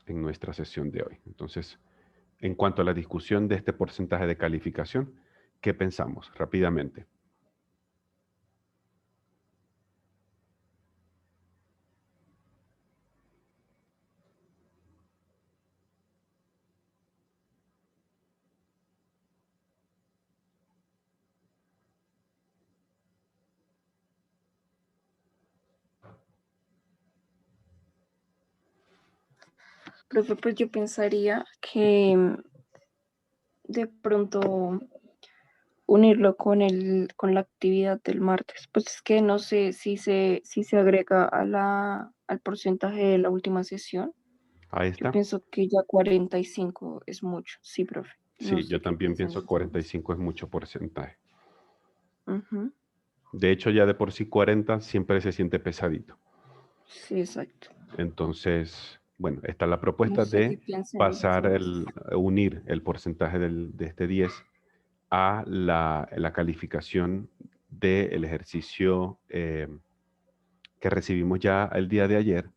en nuestra sesión de hoy. Entonces, en cuanto a la discusión de este porcentaje de calificación, ¿qué pensamos? Rápidamente. Profe, pues yo pensaría que de pronto unirlo con la actividad del martes. Pues es que no sé si se agrega al porcentaje de la última sesión. Ahí Yo está. pienso que ya 45 es mucho. Sí, profe. No Sí, yo sé qué también piensan pienso ustedes. 45 es mucho porcentaje. Ujú. De hecho, ya de por sí 40 siempre se siente pesadito. Sí, exacto. Entonces, bueno, está la No propuesta sé qué de piensan ustedes. unir el porcentaje de este 10 a la calificación del ejercicio que recibimos ya el día de ayer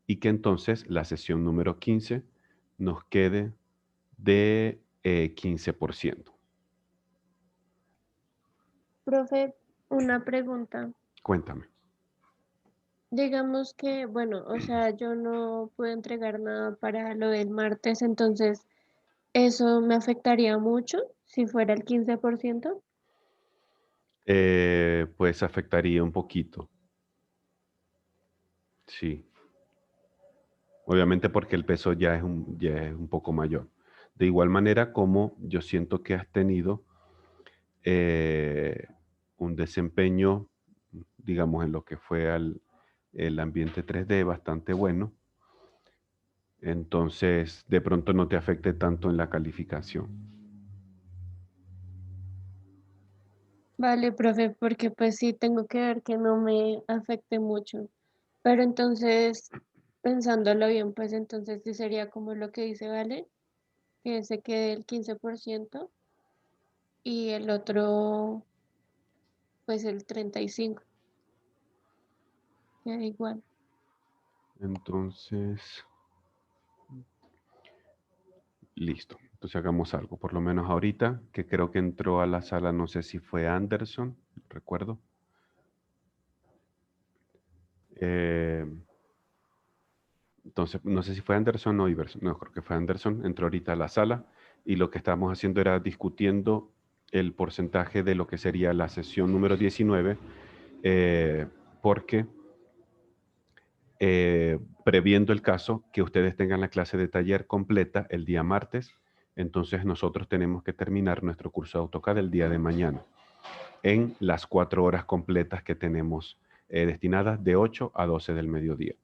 y que entonces la sesión número 15 nos quede de 15%. Profe, una pregunta. Cuéntame. Digamos que, bueno, o sea, yo no puedo entregar nada para lo del martes, entonces, ¿eso me afectaría mucho si fuera el 15%? Pues afectaría un poquito, sí. Obviamente porque el peso ya es un poco mayor. De igual manera como yo siento que has tenido eh, un desempeño, digamos, en lo que fue el ambiente 3D bastante bueno, entonces de pronto no te afecte tanto en la calificación. Vale, profe, porque pues sí tengo que ver que no me afecte mucho. Pero entonces, pensándolo bien, pues entonces sí sería como lo que dice, ¿vale? Que se quede el 15% y el otro, pues el 35%, queda igual. Entonces, listo. Entonces hagamos algo, por lo menos ahorita, que creo que entró a la sala, no sé si fue Anderson, recuerdo. Eh, entonces, no sé si fue Anderson o Iverson, no, creo que fue Anderson, entró ahorita a la sala y lo que estábamos haciendo era discutiendo el porcentaje de lo que sería la sesión número 19, porque previendo el caso que ustedes tengan la clase de taller completa el día martes, entonces nosotros tenemos que terminar nuestro curso de AutoCAD el día de mañana en las 4 horas completas que tenemos destinadas de 8 a 12 del mediodía.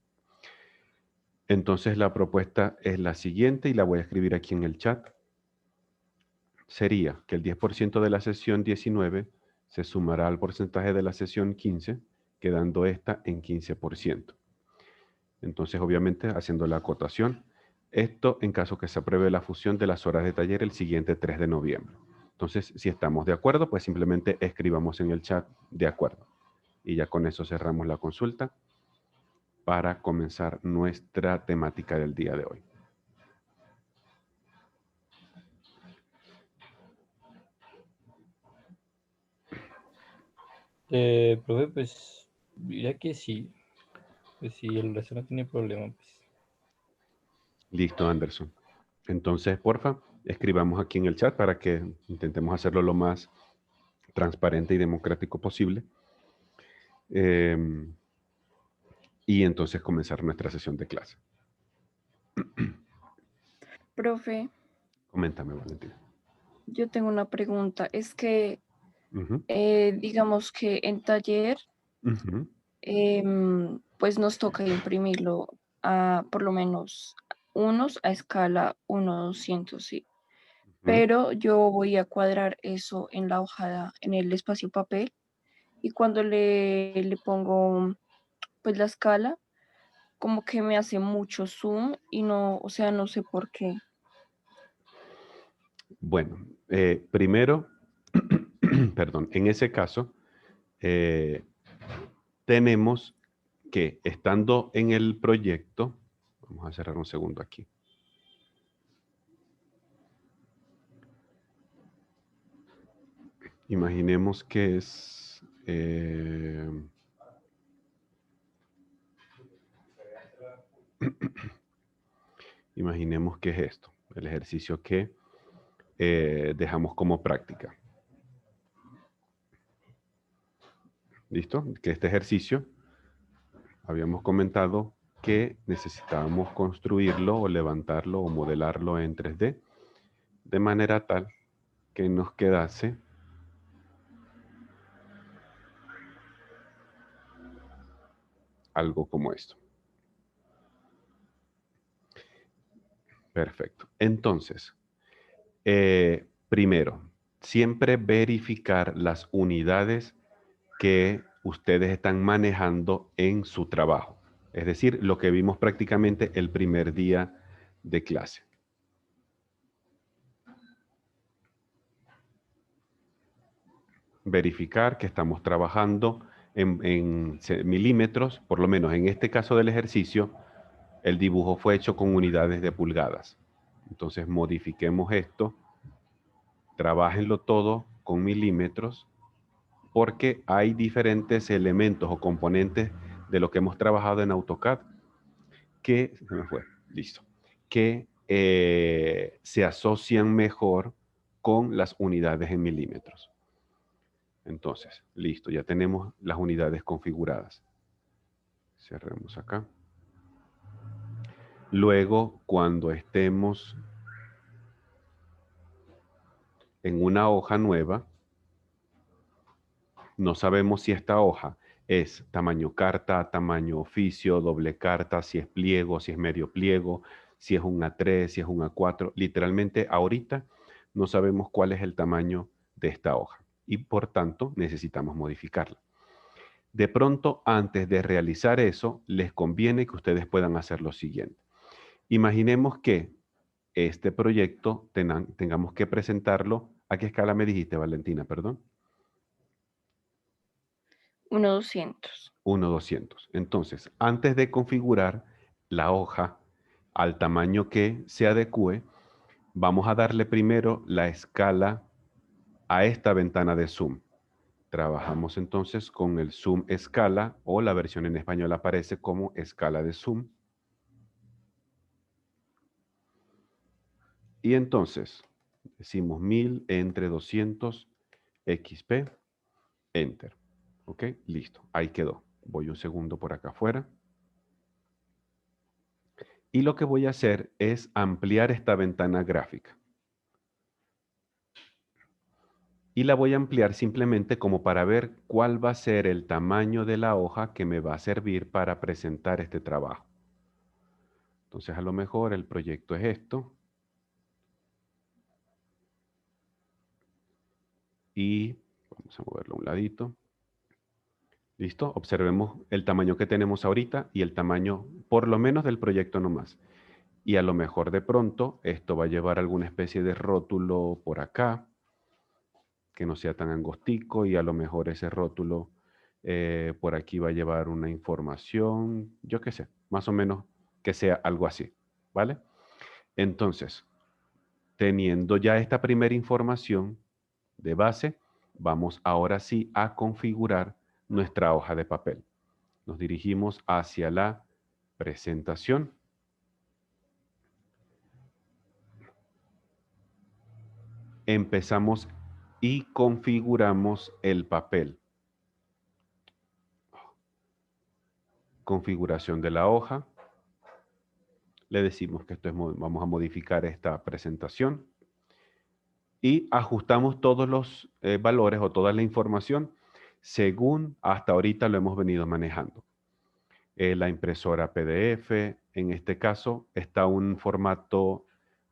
Entonces la propuesta es la siguiente y la voy a escribir aquí en el chat. Sería que el 10% de la sesión 19 se sumará al porcentaje de la sesión 15, quedando esta en 15%. Entonces, obviamente, haciendo la acotación, esto en caso que se apruebe la fusión de las horas de taller el siguiente 3 de noviembre. Entonces, si estamos de acuerdo, pues simplemente escribamos en el chat de acuerdo. Y ya con eso cerramos la consulta para comenzar nuestra temática del día de hoy. Profe, pues diría que sí. Pues si el resto no tiene problema, pues. Listo, Anderson. Entonces, porfa, escribamos aquí en el chat para que intentemos hacerlo lo más transparente y democrático posible. Y entonces comenzar nuestra sesión de clase. Profe, Coméntame, Valentina. yo tengo una pregunta. Es que, Ujú, digamos que en taller, ujú. pues nos toca imprimirlo a por lo menos unos a escala 1:200, sí. Ujú. Pero yo voy a cuadrar eso en la hojada, en el espacio papel, y cuando le pongo pues la escala, como que me hace mucho zoom y no, o sea, no sé por qué. Bueno, primero, perdón, en ese caso, eh, tenemos que, estando en el proyecto, vamos a cerrar un segundo aquí. Imaginemos que es... imaginemos que es esto, el ejercicio que dejamos como práctica. ¿Listo? Que este ejercicio habíamos comentado que necesitábamos construirlo o levantarlo o modelarlo en 3D de manera tal que nos quedase algo como esto. Perfecto. Entonces, primero, siempre verificar las unidades que ustedes están manejando en su trabajo. Es decir, lo que vimos prácticamente el primer día de clase. Verificar que estamos trabajando en milímetros, por lo menos en este caso del ejercicio, el dibujo fue hecho con unidades de pulgadas. Entonces modifiquemos esto, trabájenlo todo con milímetros, porque hay diferentes elementos o componentes de lo que hemos trabajado en AutoCAD que, se me fue, listo, que se asocian mejor con las unidades en milímetros. Entonces, listo, ya tenemos las unidades configuradas. Cerremos acá. Luego, cuando estemos en una hoja nueva, no sabemos si esta hoja es tamaño carta, tamaño oficio, doble carta, si es pliego, si es medio pliego, si es un A3, si es un A4. Literalmente, ahorita no sabemos cuál es el tamaño de esta hoja y por tanto necesitamos modificarla. De pronto, antes de realizar eso, les conviene que ustedes puedan hacer lo siguiente. Imaginemos que este proyecto tengamos que presentarlo. ¿A qué escala me dijiste, Valentina? Perdón. 1:200. 1:200. Entonces, antes de configurar la hoja al tamaño que se adecue, vamos a darle primero la escala a esta ventana de zoom. Trabajamos entonces con el zoom escala, o la versión en español aparece como escala de zoom. Y entonces decimos 1000 entre 200 XP, enter. Ok, listo, ahí quedó. Voy un segundo por acá afuera. Y lo que voy a hacer es ampliar esta ventana gráfica. Y la voy a ampliar simplemente como para ver cuál va a ser el tamaño de la hoja que me va a servir para presentar este trabajo. Entonces, a lo mejor el proyecto es esto. Y vamos a moverlo a un ladito. ¿Listo? Observemos el tamaño que tenemos ahorita y el tamaño, por lo menos, del proyecto nomás. Y a lo mejor de pronto esto va a llevar alguna especie de rótulo por acá, que no sea tan angostico, y a lo mejor ese rótulo por aquí va a llevar una información, yo qué sé, más o menos que sea algo así, ¿vale? Entonces, teniendo ya esta primera información de base, vamos ahora sí a configurar nuestra hoja de papel. Nos dirigimos hacia la presentación. Empezamos y configuramos el papel. Configuración de la hoja. Le decimos que esto es, vamos a modificar esta presentación. Y ajustamos todos los valores o toda la información según hasta ahorita lo hemos venido manejando. La impresora PDF, en este caso, está un formato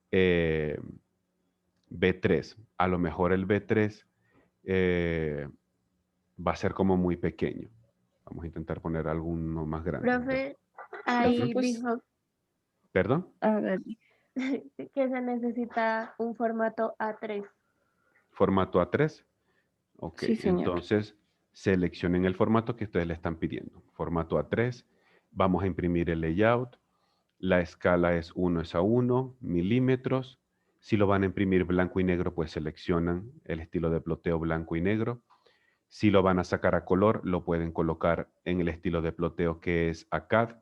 B3. A lo mejor el B3 va a ser como muy pequeño. Vamos a intentar poner alguno más grande. Profe, ahí pues, dijo ¿Perdón? A ver, que se necesita un formato A3. Formato A3. Ok, sí, señor. entonces seleccionen el formato que ustedes le están pidiendo. Formato A3. Vamos a imprimir el layout. La escala es 1:1 milímetros. Si lo van a imprimir blanco y negro, pues seleccionan el estilo de ploteo blanco y negro. Si lo van a sacar a color, lo pueden colocar en el estilo de ploteo que es ACAD.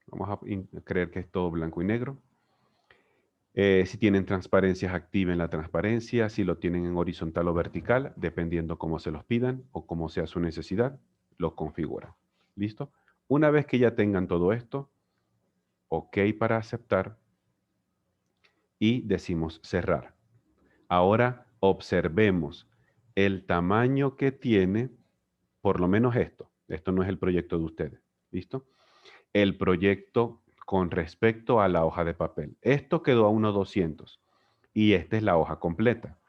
Vamos a creer que es todo blanco y negro. Si tienen transparencias, activen la transparencia. Si lo tienen en horizontal o vertical, dependiendo cómo se los pidan o cómo sea su necesidad, lo configuran. ¿Listo? Una vez que ya tengan todo esto, OK para aceptar y decimos cerrar. Ahora observemos el tamaño que tiene, por lo menos esto. Esto no es el proyecto de ustedes. ¿Listo? El proyecto con respecto a la hoja de papel. Esto quedó a 1:200 y esta es la hoja completa.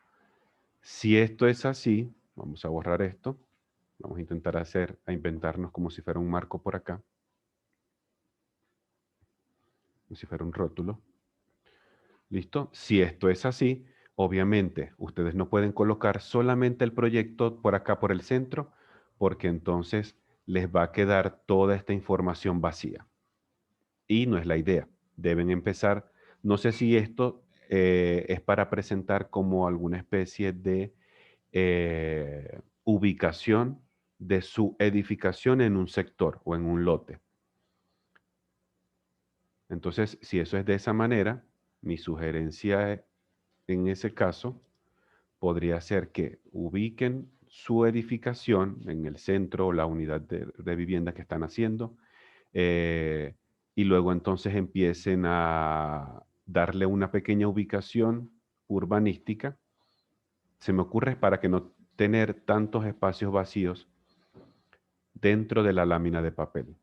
Si esto es así, vamos a borrar esto. Vamos a intentar inventarnos como si fuera un marco por acá. Como si fuera un rótulo. ¿Listo? Si esto es así, obviamente ustedes no pueden colocar solamente el proyecto por acá por el centro, porque entonces les va a quedar toda esta información vacía. Y no es la idea. Deben empezar, no sé si esto es para presentar como alguna especie de ubicación de su edificación en un sector o en un lote. Entonces, si eso es de esa manera, mi sugerencia en ese caso podría ser que ubiquen su edificación en el centro o la unidad de vivienda que están haciendo y luego entonces empiecen a darle una pequeña ubicación urbanística. Se me ocurre para que no tener tantos espacios vacíos dentro de la lámina de papel.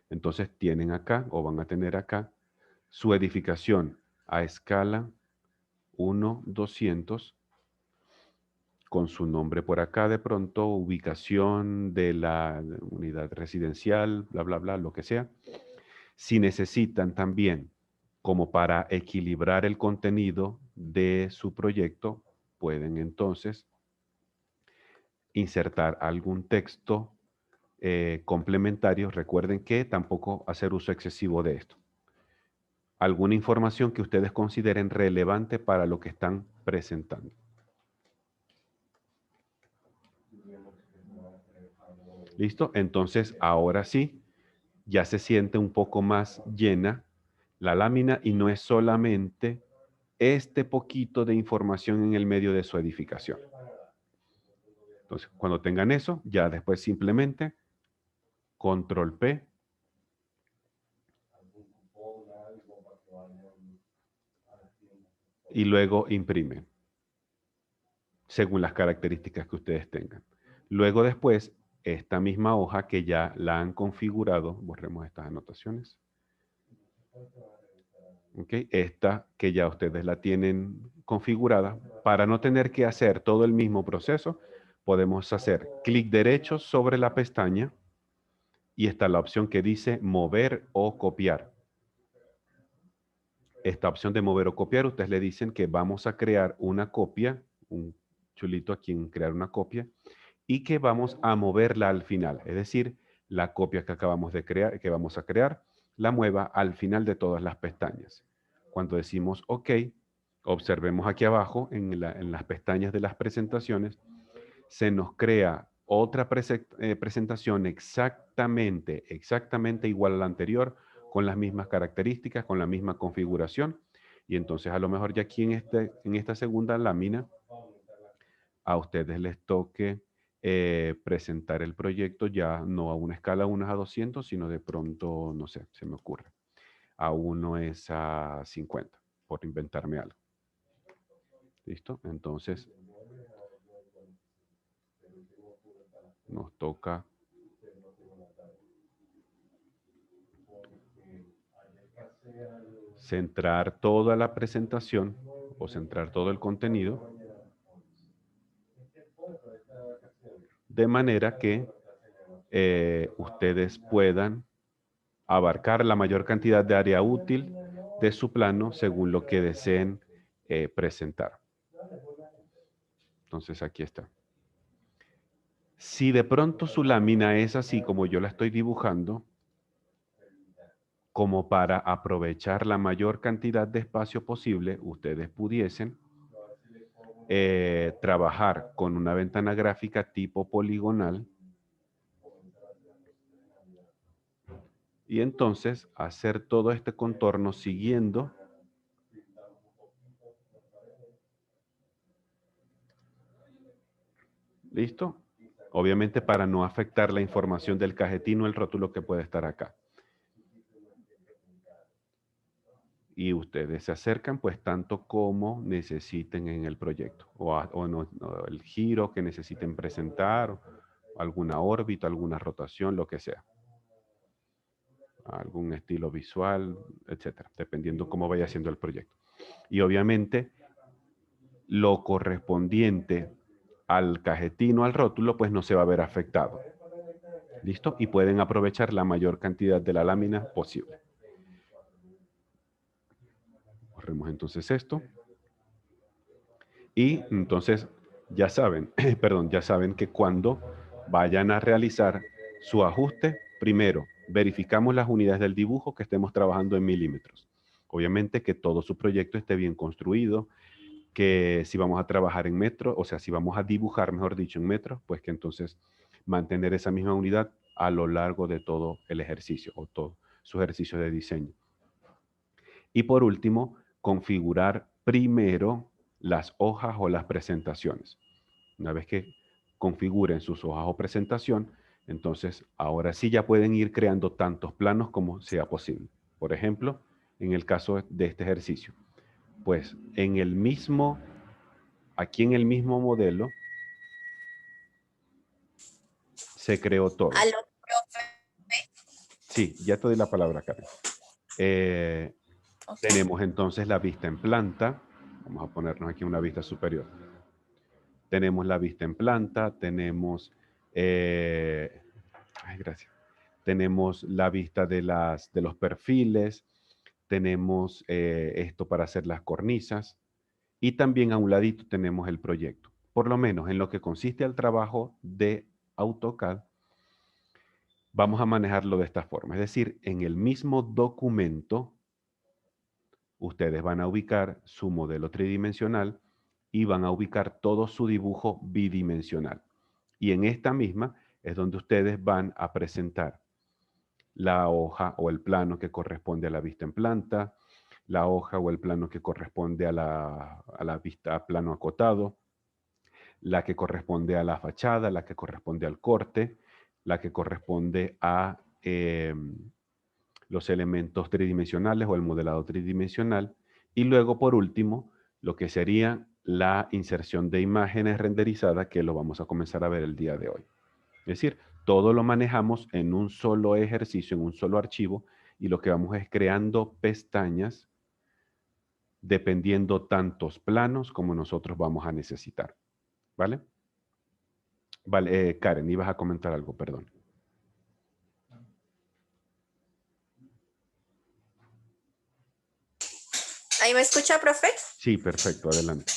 Entonces tienen acá o van a tener acá su edificación a escala 1:200 con su nombre por acá de pronto, ubicación de la unidad residencial, bla, bla, bla, lo que sea. Si necesitan también, como para equilibrar el contenido de su proyecto, pueden entonces insertar algún texto complementario. Recuerden que tampoco hacer uso excesivo de esto. Alguna información que ustedes consideren relevante para lo que están presentando. ¿Listo? Entonces, ahora sí, ya se siente un poco más llena la lámina y no es solamente este poquito de información en el medio de su edificación. Entonces, cuando tengan eso, ya después simplemente Control P. Y luego imprimen, según las características que ustedes tengan. Luego después, esta misma hoja que ya la han configurado, borremos estas anotaciones. Okay. Esta que ya ustedes la tienen configurada, para no tener que hacer todo el mismo proceso, podemos hacer clic derecho sobre la pestaña y está la opción que dice mover o copiar. Esta opción de mover o copiar, ustedes le dicen que vamos a crear una copia, un chulito aquí en crear una copia, y que vamos a moverla al final. Es decir, la copia que acabamos de crear, que vamos a crear, la mueva al final de todas las pestañas. Cuando decimos OK, observemos aquí abajo en las pestañas de las presentaciones, se nos crea otra presentación exactamente igual a la anterior, con las mismas características, con la misma configuración. Y entonces a lo mejor ya aquí en esta segunda lámina, a ustedes les toque presentar el proyecto ya no a una escala 1:200, sino de pronto, no sé, se me ocurre, a 1:50, por inventarme algo. ¿Listo? Entonces, nos toca centrar toda la presentación o centrar todo el contenido de manera que ustedes puedan abarcar la mayor cantidad de área útil de su plano según lo que deseen presentar. Entonces aquí está. Si de pronto su lámina es así como yo la estoy dibujando, como para aprovechar la mayor cantidad de espacio posible, ustedes pudiesen trabajar con una ventana gráfica tipo poligonal y entonces hacer todo este contorno siguiendo ¿listo? Obviamente para no afectar la información del cajetín o el rótulo que puede estar acá. Y ustedes se acercan pues tanto como necesiten en el proyecto o el giro que necesiten presentar, o alguna órbita, alguna rotación, lo que sea. Algún estilo visual, etcétera, dependiendo cómo vaya haciendo el proyecto. Y obviamente lo correspondiente al cajetín o al rótulo pues no se va a ver afectado. ¿Listo? Y pueden aprovechar la mayor cantidad de la lámina posible. Corremos entonces esto. Y entonces ya saben, perdón, ya saben que cuando vayan a realizar su ajuste, primero verificamos las unidades del dibujo que estemos trabajando en milímetros. Obviamente que todo su proyecto esté bien construido, que si vamos a trabajar en metros, o sea, si vamos a dibujar, mejor dicho, en metros, pues que entonces mantener esa misma unidad a lo largo de todo el ejercicio o todo su ejercicio de diseño. Y por último, configurar primero las hojas o las presentaciones. Una vez que configuren sus hojas o presentación, entonces ahora sí ya pueden ir creando tantos planos como sea posible. Por ejemplo, en el caso de este ejercicio, pues en el mismo, aquí en el mismo modelo, se creó todo. Aló, profe. Sí, ya te doy la palabra, Karen. Ok. Tenemos entonces la vista en planta. Vamos a ponernos aquí una vista superior. Tenemos la vista en planta, tenemos, gracias. Tenemos la vista de los perfiles, tenemos esto para hacer las cornisas y también a un ladito tenemos el proyecto. Por lo menos en lo que consiste el trabajo de AutoCAD, vamos a manejarlo de esta forma. Es decir, en el mismo documento, ustedes van a ubicar su modelo tridimensional y van a ubicar todo su dibujo bidimensional. Y en esta misma es donde ustedes van a presentar la hoja o el plano que corresponde a la vista en planta, la hoja o el plano que corresponde a la vista a plano acotado, la que corresponde a la fachada, la que corresponde al corte, la que corresponde a los elementos tridimensionales o el modelado tridimensional. Y luego, por último, lo que sería la inserción de imágenes renderizadas, que lo vamos a comenzar a ver el día de hoy. Es decir, todo lo manejamos en un solo ejercicio, en un solo archivo, y lo que vamos es creando pestañas dependiendo tantos planos como nosotros vamos a necesitar. ¿Vale? Vale, Karen, ibas a comentar algo, perdón. ¿Ahí me escucha, profe? Sí, perfecto, adelante.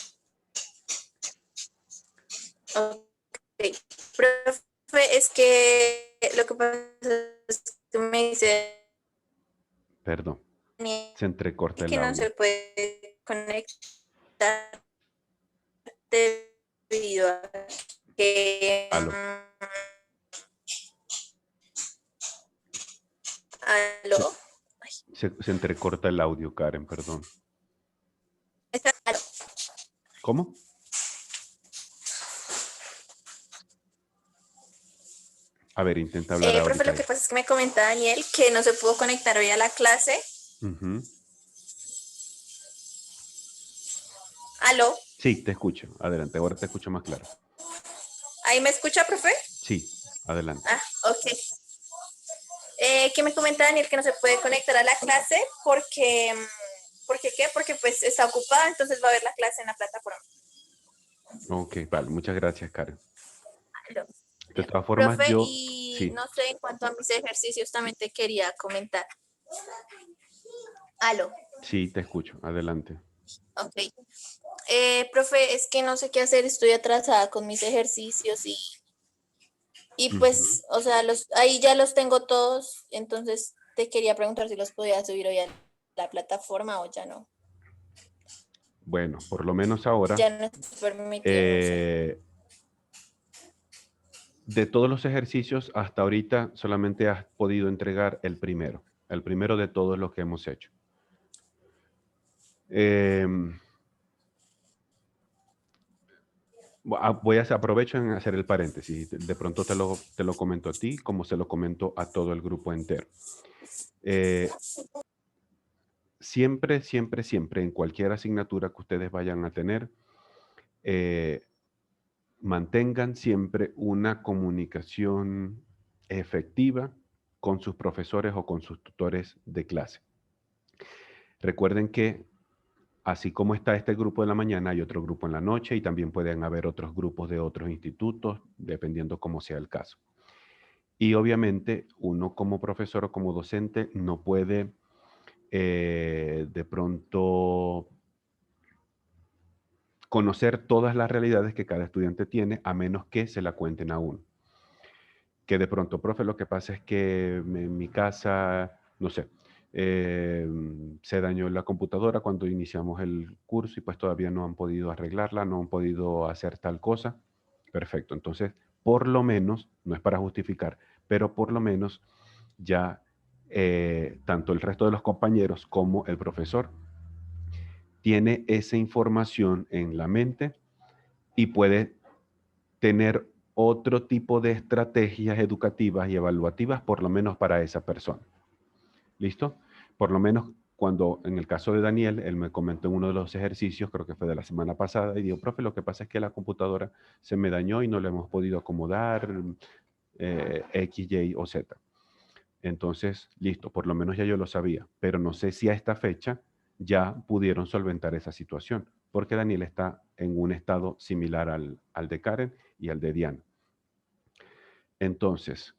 Ok. Profe, es que lo que pasa es que me dice Perdón, se entrecorta el que no audio. se puede conectar debido a que... Aló. ¿Aló? Se entrecorta el audio, Karen, perdón. ¿Aló? ¿Cómo? A ver, intenta hablar ahorita. Profe, lo que pasa es que me comenta Daniel que no se pudo conectar hoy a la clase. ¿Aló? Sí, te escucho. Adelante, ahora te escucho más claro. ¿Ahí me escucha, profe? Sí, adelante. Ah, ok. Que me comenta Daniel que no se puede conectar a la clase porque ¿qué? Porque pues está ocupada, entonces va a ver la clase en la plataforma. Ok, vale, muchas gracias, Karen. Aló. De todas formas, Profe, yo... y Sí. no sé, en cuanto a mis ejercicios también te quería comentar. ¿Aló? Sí, te escucho. Adelante. Ok. Profe, es que no sé qué hacer, estoy atrasada con mis ejercicios y pues, o sea, ahí ya los tengo todos, entonces te quería preguntar si los podía subir hoy a la plataforma o ya no. Bueno, por lo menos ahora, Ya no está permitido, no sé. de todos los ejercicios, hasta ahorita solamente has podido entregar el primero de todos los que hemos hecho. Aprovecho en hacer el paréntesis. De pronto te lo comento a ti, como se lo comento a todo el grupo entero. Siempre, siempre, siempre, en cualquier asignatura que ustedes vayan a tener, mantengan siempre una comunicación efectiva con sus profesores o con sus tutores de clase. Recuerden que así como está este grupo de la mañana, hay otro grupo en la noche y también pueden haber otros grupos de otros institutos, dependiendo cómo sea el caso. Y obviamente uno como profesor o como docente no puede de pronto conocer todas las realidades que cada estudiante tiene, a menos que se la cuenten a uno. Que de pronto, profe, lo que pasa es que en mi casa, no sé, se dañó la computadora cuando iniciamos el curso y pues todavía no han podido arreglarla, no han podido hacer tal cosa. Perfecto, entonces, por lo menos, no es para justificar, pero por lo menos ya tanto el resto de los compañeros como el profesor tiene esa información en la mente y puede tener otro tipo de estrategias educativas y evaluativas, por lo menos para esa persona. ¿Listo? Por lo menos cuando, en el caso de Daniel, él me comentó en uno de los ejercicios, creo que fue de la semana pasada, y dijo, profe, lo que pasa es que la computadora se me dañó y no le hemos podido acomodar X, Y o Z. Entonces, listo, por lo menos ya yo lo sabía, pero no sé si a esta fecha ya pudieron solventar esa situación, porque Daniel está en un estado similar al de Karen y al de Diana. Entonces,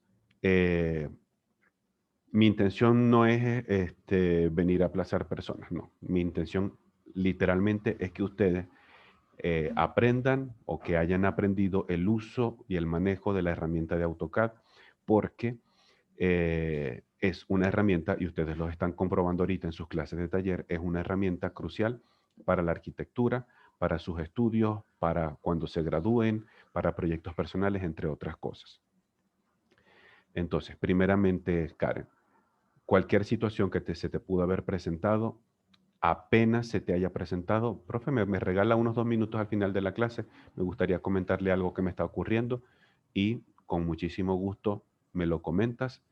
mi intención no es venir a aplazar personas, no. Mi intención literalmente es que ustedes aprendan o que hayan aprendido el uso y el manejo de la herramienta de AutoCAD, porque es una herramienta, y ustedes lo están comprobando ahorita en sus clases de taller, es una herramienta crucial para la arquitectura, para sus estudios, para cuando se gradúen, para proyectos personales, entre otras cosas. Entonces, primeramente, Karen, cualquier situación que se te pudo haber presentado, apenas se te haya presentado, profe, me regala unos 2 minutos al final de la clase, me gustaría comentarle algo que me está ocurriendo y con muchísimo gusto me lo comentas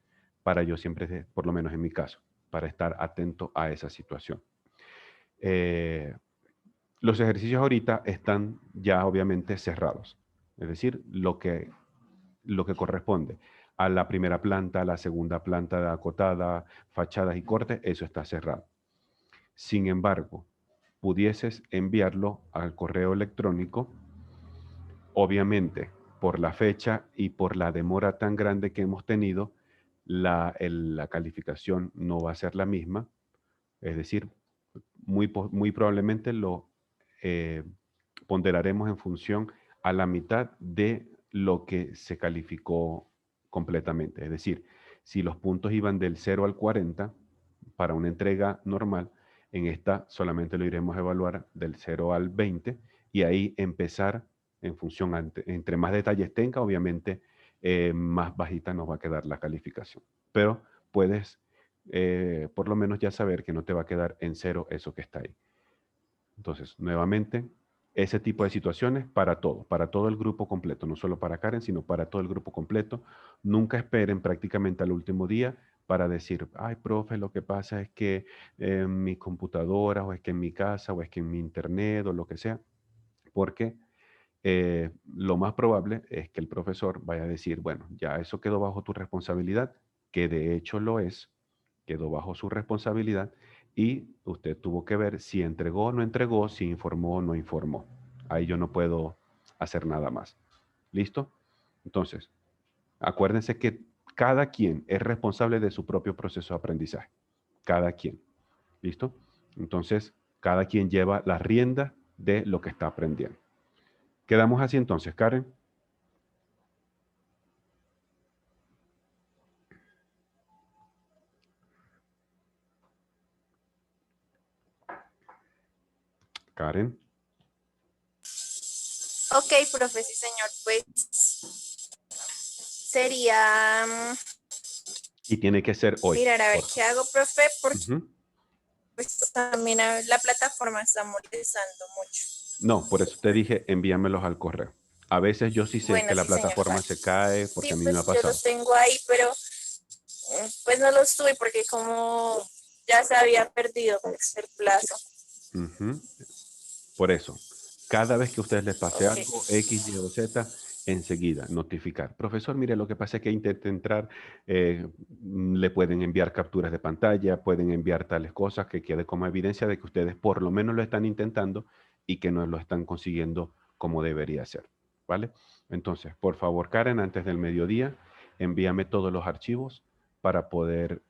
para yo siempre, por lo menos en mi caso, para estar atento a esa situación. Los ejercicios ahorita están ya obviamente cerrados, es decir, lo que corresponde a la primera planta, a la segunda planta de acotada, fachadas y cortes, eso está cerrado. Sin embargo, pudieses enviarlo al correo electrónico, obviamente por la fecha y por la demora tan grande que hemos tenido, la calificación no va a ser la misma, es decir, muy probablemente lo ponderaremos en función a la mitad de lo que se calificó completamente. Es decir, si los puntos iban del 0 al 40 para una entrega normal, en esta solamente lo iremos a evaluar del 0 al 20 y ahí empezar en función, entre más detalles tenga, obviamente más bajita nos va a quedar la calificación. Pero puedes por lo menos ya saber que no te va a quedar en 0 eso que está ahí. Entonces, nuevamente, ese tipo de situaciones para todo el grupo completo, no solo para Karen, sino para todo el grupo completo. Nunca esperen prácticamente al último día para decir, ay, profe, lo que pasa es que en mi computadora, o es que en mi casa, o es que en mi internet, o lo que sea, porque lo más probable es que el profesor vaya a decir, bueno, ya eso quedó bajo tu responsabilidad, que de hecho lo es, quedó bajo su responsabilidad, y usted tuvo que ver si entregó o no entregó, si informó o no informó. Ahí yo no puedo hacer nada más. ¿Listo? Entonces, acuérdense que cada quien es responsable de su propio proceso de aprendizaje. Cada quien. ¿Listo? Entonces, cada quien lleva la rienda de lo que está aprendiendo. Quedamos así entonces, Karen. Karen. Ok, profe, sí, señor. Pues sería Y tiene que ser hoy. mirar a ver por qué hago, profe, porque Ujú. pues, también la plataforma está molestando mucho. No, por eso te dije, envíamelos al correo. A veces yo sí sé Bueno, que la sí, señor. plataforma Vale. se cae Sí, porque a mí me ha pues yo pasado. los tengo ahí, pero pues no los tuve porque como ya se había perdido pues, el plazo. Ujú. Por eso, cada vez que a ustedes les pase Ok. algo, X, Y o Z, enseguida notificar. Profesor, mire, lo que pasa es que intenta entrar, le pueden enviar capturas de pantalla, pueden enviar tales cosas que quede como evidencia de que ustedes por lo menos lo están intentando y que no lo están consiguiendo como debería ser, ¿vale? Entonces, por favor, Karen, antes del mediodía, envíame todos los archivos para poder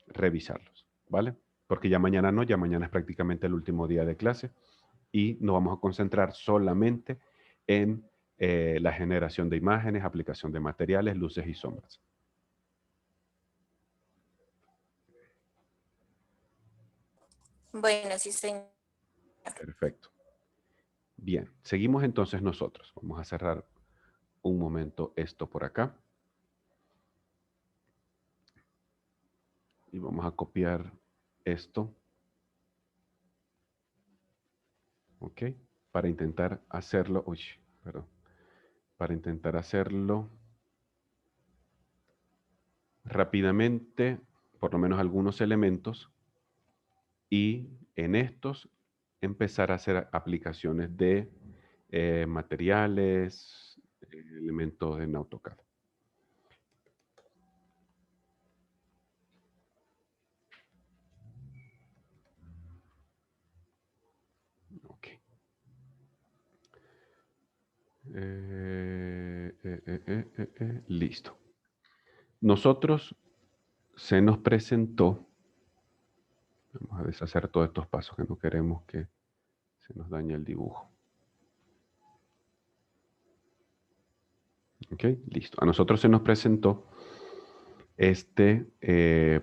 revisarlos, ¿vale? Porque ya mañana no, ya mañana es prácticamente el último día de clase y nos vamos a concentrar solamente en la generación de imágenes, aplicación de materiales, luces y sombras. Bueno, sí, señor. Perfecto. Bien, seguimos entonces nosotros. Vamos a cerrar un momento esto por acá. Y vamos a copiar esto. ¿Ok? Para intentar hacerlo. Uy, perdón. Para intentar hacerlo rápidamente, por lo menos algunos elementos, y en estos empezar a hacer aplicaciones de materiales, elementos en AutoCAD. Ok. Listo. Nosotros se nos presentó, vamos a deshacer todos estos pasos que no queremos que se nos dañe el dibujo. Ok, listo. A nosotros se nos presentó este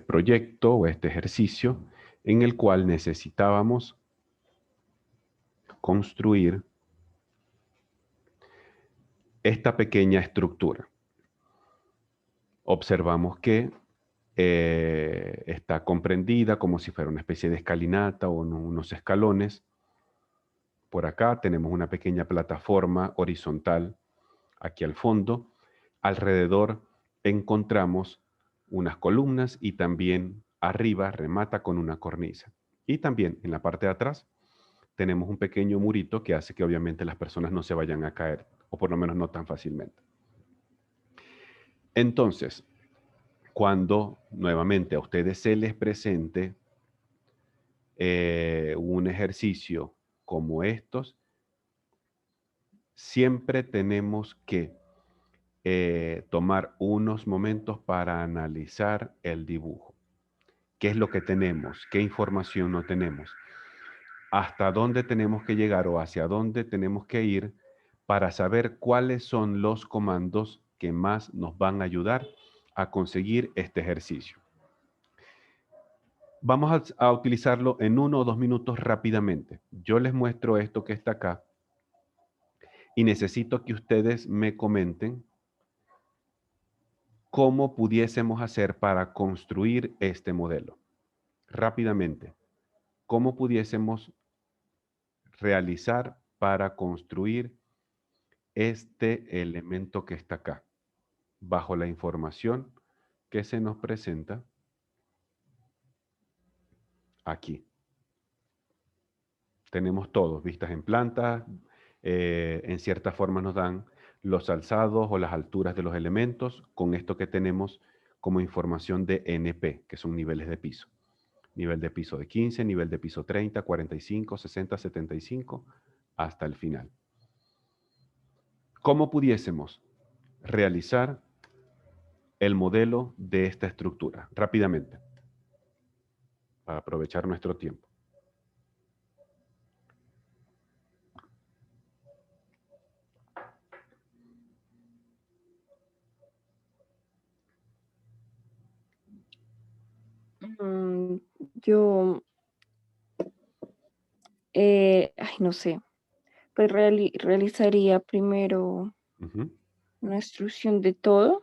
proyecto o este ejercicio en el cual necesitábamos construir esta pequeña estructura. Observamos que está comprendida como si fuera una especie de escalinata o unos escalones. Por acá tenemos una pequeña plataforma horizontal aquí al fondo. Alrededor encontramos unas columnas y también arriba remata con una cornisa. Y también en la parte de atrás tenemos un pequeño murito que hace que obviamente las personas no se vayan a caer, o por lo menos no tan fácilmente. Entonces, cuando nuevamente a ustedes se les presente un ejercicio como estos, siempre tenemos que tomar unos momentos para analizar el dibujo. ¿Qué es lo que tenemos? ¿Qué información no tenemos? ¿Hasta dónde tenemos que llegar o hacia dónde tenemos que ir para saber cuáles son los comandos que más nos van a ayudar a conseguir este ejercicio? Vamos a utilizarlo en 1 o 2 minutos rápidamente. Yo les muestro esto que está acá y necesito que ustedes me comenten cómo pudiésemos hacer para construir este modelo. Rápidamente, ¿cómo pudiésemos realizar para construir este elemento que está acá, bajo la información que se nos presenta aquí? Tenemos todos, vistas en planta, en cierta forma nos dan los alzados o las alturas de los elementos con esto que tenemos como información de NP, que son niveles de piso. Nivel de piso de 15, nivel de piso 30, 45, 60, 75, hasta el final. ¿Cómo pudiésemos realizar el modelo de esta estructura? Rápidamente, para aprovechar nuestro tiempo. Yo ay, no sé, pues realizaría primero Ujú, una extrusión de todo,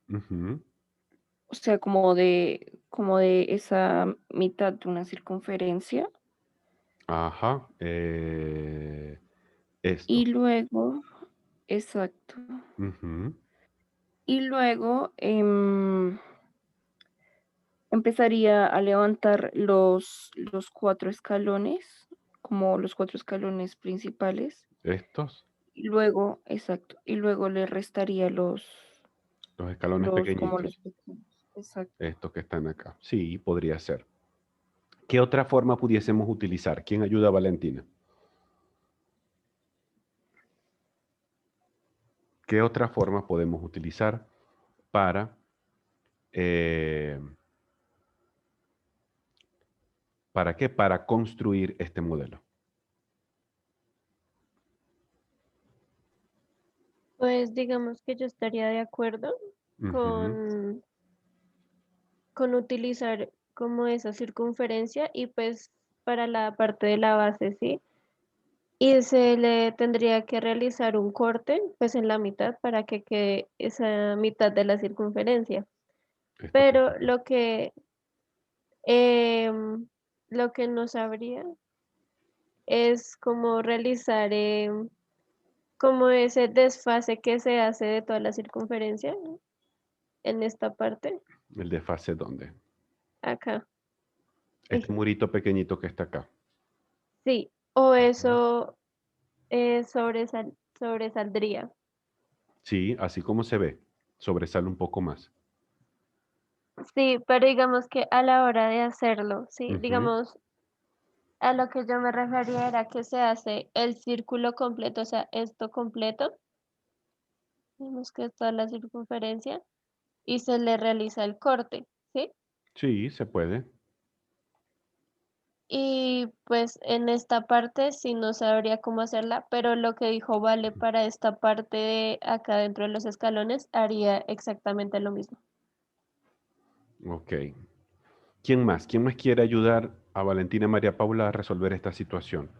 ujú. o sea, como de esa mitad de una circunferencia, Ajá. y Esto. luego, exacto, Ujú. y luego empezaría a levantar los 4 escalones, como los 4 escalones principales, Estos, y luego, exacto, y luego le restaría los escalones como los pequeñitos, pequeños, exacto. estos que están acá. Sí, podría ser. ¿Qué otra forma pudiésemos utilizar? ¿Quién ayuda a Valentina? ¿Qué otra forma podemos utilizar para, eh, ¿para qué? Para construir este modelo. Pues digamos que yo estaría de acuerdo Ujú. con, con utilizar como esa circunferencia y pues para la parte de la base, ¿sí? Y se le tendría que realizar un corte pues en la mitad para que quede esa mitad de la circunferencia. Esto que está Pero acá. lo que no sabría es cómo realizar como ese desfase que se hace de toda la circunferencia en esta parte, El desfase, ¿dónde? acá. Este Ay, murito pequeñito que está acá. sí, o Ajá. eso sobresaldría. Sí, así como se ve, sobresale un poco más. Sí, pero digamos que a la hora de hacerlo, sí, Ujú. digamos, a lo que yo me refería era que se hace el círculo completo, o sea, esto completo, digamos que es toda la circunferencia, y se le realiza el corte, ¿sí? Sí, se puede. Y pues en esta parte sí no sabría cómo hacerla, pero lo que dijo Vale para esta parte de acá dentro de los escalones haría exactamente lo mismo. Ok. ¿Quién más? ¿Quién más quiere ayudar a Valentina María Paula a resolver esta situación?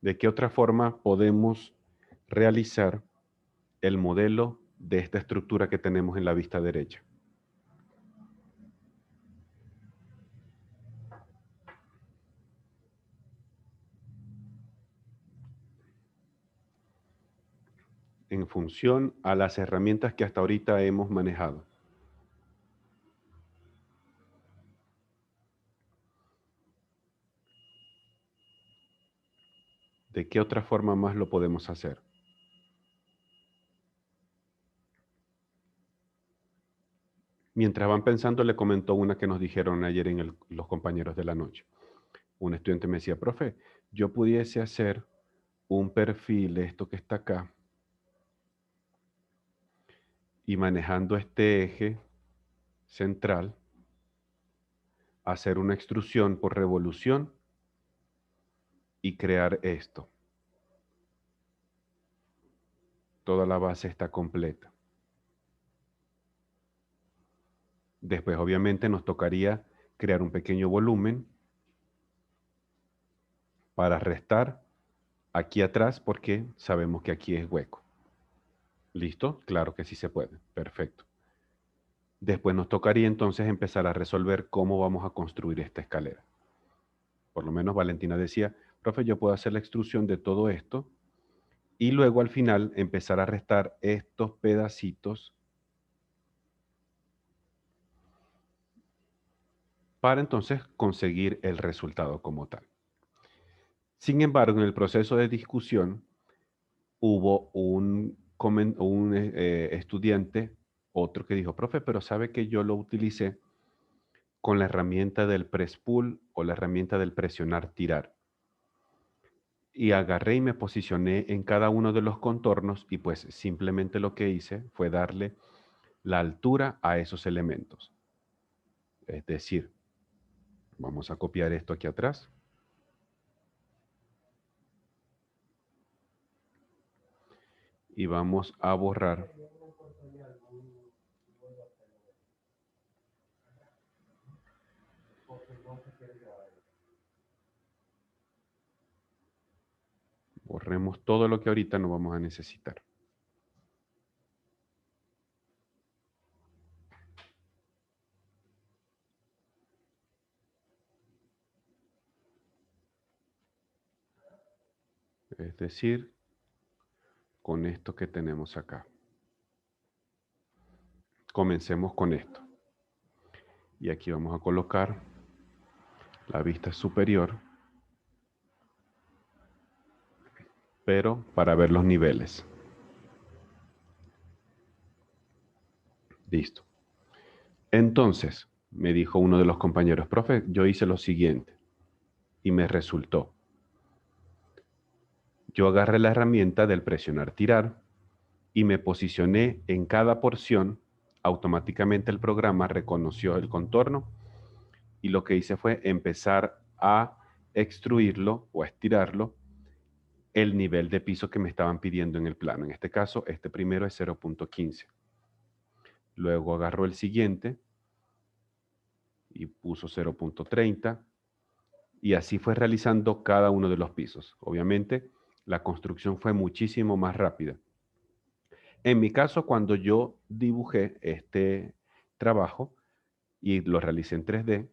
¿De qué otra forma podemos realizar el modelo de esta estructura que tenemos en la vista derecha? En función a las herramientas que hasta ahorita hemos manejado. ¿De qué otra forma más lo podemos hacer? Mientras van pensando, le comentó una que nos dijeron ayer en los compañeros de la noche. Un estudiante me decía, profe, yo pudiese hacer un perfil, esto que está acá, y manejando este eje central, hacer una extrusión por revolución y crear esto. Toda la base está completa. Después, obviamente, nos tocaría crear un pequeño volumen para restar aquí atrás porque sabemos que aquí es hueco. ¿Listo? Claro que sí se puede. Perfecto. Después nos tocaría entonces empezar a resolver cómo vamos a construir esta escalera. Por lo menos Valentina decía, profe, yo puedo hacer la extrusión de todo esto y luego al final empezar a restar estos pedacitos para entonces conseguir el resultado como tal. Sin embargo, en el proceso de discusión hubo un estudiante, otro que dijo, profe, pero sabe que yo lo utilicé con la herramienta del press pull o la herramienta del presionar tirar. Y agarré y me posicioné en cada uno de los contornos y pues simplemente lo que hice fue darle la altura a esos elementos. Es decir, vamos a copiar esto aquí atrás. Y vamos a borrar Borremos todo lo que ahorita no vamos a necesitar. Es decir, con esto que tenemos acá. Comencemos con esto. Y aquí vamos a colocar la vista superior, pero para ver los niveles. Listo. Entonces, me dijo uno de los compañeros, profe, yo hice lo siguiente y me resultó. Yo agarré la herramienta del presionar tirar y me posicioné en cada porción. Automáticamente el programa reconoció el contorno y lo que hice fue empezar a extruirlo o a estirarlo el nivel de piso que me estaban pidiendo en el plano. En este caso, este primero es 0.15. Luego agarró el siguiente y puso 0.30 y así fue realizando cada uno de los pisos. Obviamente, la construcción fue muchísimo más rápida. En mi caso, cuando yo dibujé este trabajo y lo realicé en 3D,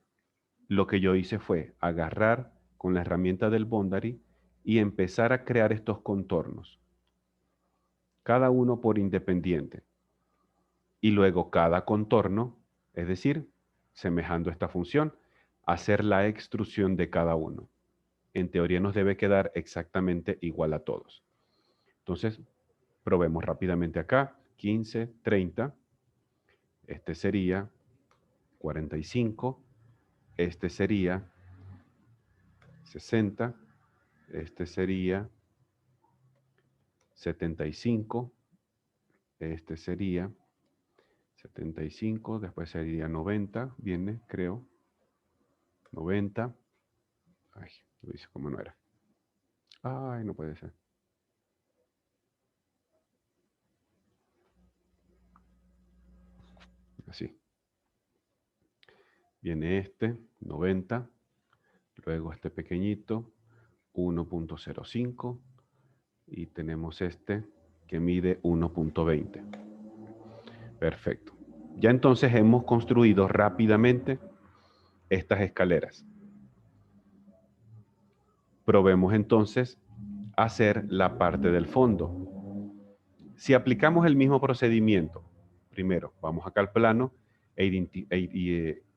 lo que yo hice fue agarrar con la herramienta del Bondary y empezar a crear estos contornos, cada uno por independiente. Y luego cada contorno, es decir, semejando esta función, hacer la extrusión de cada uno. En teoría nos debe quedar exactamente igual a todos. Entonces, probemos rápidamente acá. 15, 30. Este sería 45. Este sería 60. Este sería 75. Este sería 75. Después sería 90. Viene, creo. 90. Ay, lo hice como no era. Ay, no puede ser. Así. Viene este, 90. Luego este pequeñito, 1.05. Y tenemos este que mide 1.20. Perfecto. Ya entonces hemos construido rápidamente estas escaleras. Probemos entonces hacer la parte del fondo. Si aplicamos el mismo procedimiento, primero vamos acá al plano e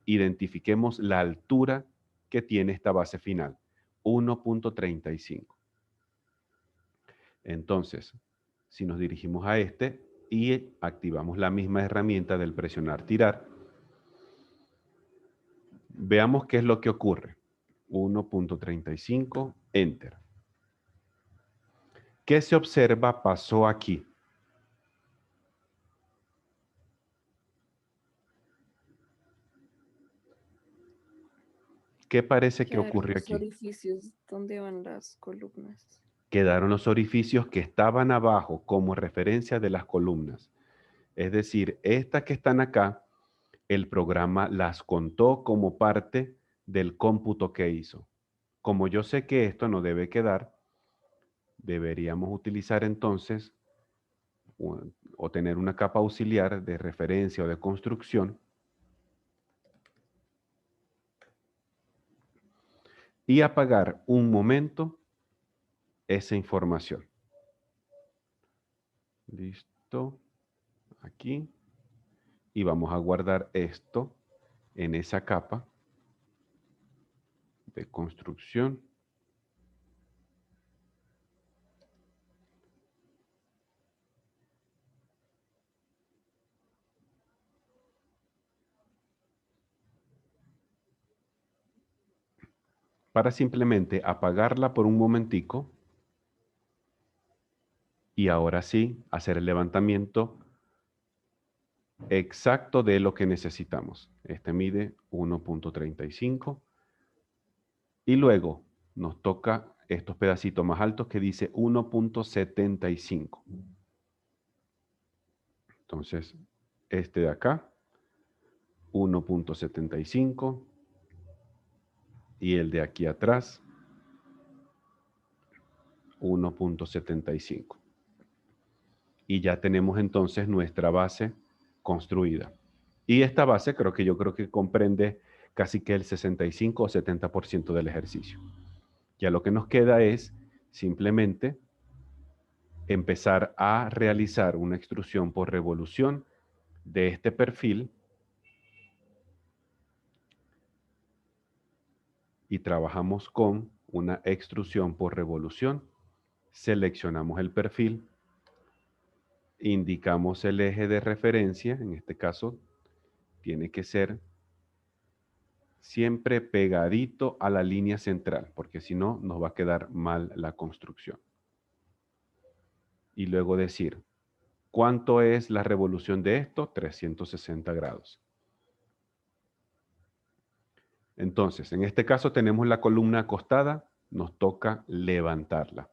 identifiquemos la altura que tiene esta base final, 1.35. Entonces, si nos dirigimos a este y activamos la misma herramienta del presionar tirar, veamos qué es lo que ocurre. 1.35, Enter. ¿Qué se observa pasó aquí? ¿Qué parece que Quedaron ocurrió los aquí? orificios donde van las columnas. Quedaron los orificios que estaban abajo como referencia de las columnas. Es decir, estas que están acá, el programa las contó como parte del cómputo que hizo. Como yo sé que esto no debe quedar, deberíamos utilizar entonces o tener una capa auxiliar de referencia o de construcción y apagar un momento esa información. Listo. Aquí. Y vamos a guardar esto en esa capa de construcción. Para simplemente apagarla por un momentico y ahora sí hacer el levantamiento exacto de lo que necesitamos. Este mide 1.35 y luego nos toca estos pedacitos más altos que dice 1.75. Entonces, este de acá, 1.75 y el de aquí atrás, 1.75. Y ya tenemos entonces nuestra base construida. Y esta base yo creo que comprende casi que el 65 o 70% del ejercicio. Ya lo que nos queda es simplemente empezar a realizar una extrusión por revolución de este perfil y trabajamos con una extrusión por revolución. Seleccionamos el perfil, indicamos el eje de referencia, en este caso tiene que ser siempre pegadito a la línea central, porque si no nos va a quedar mal la construcción. Y luego decir, ¿cuánto es la revolución de esto? 360 grados. Entonces, en este caso tenemos la columna acostada, nos toca levantarla.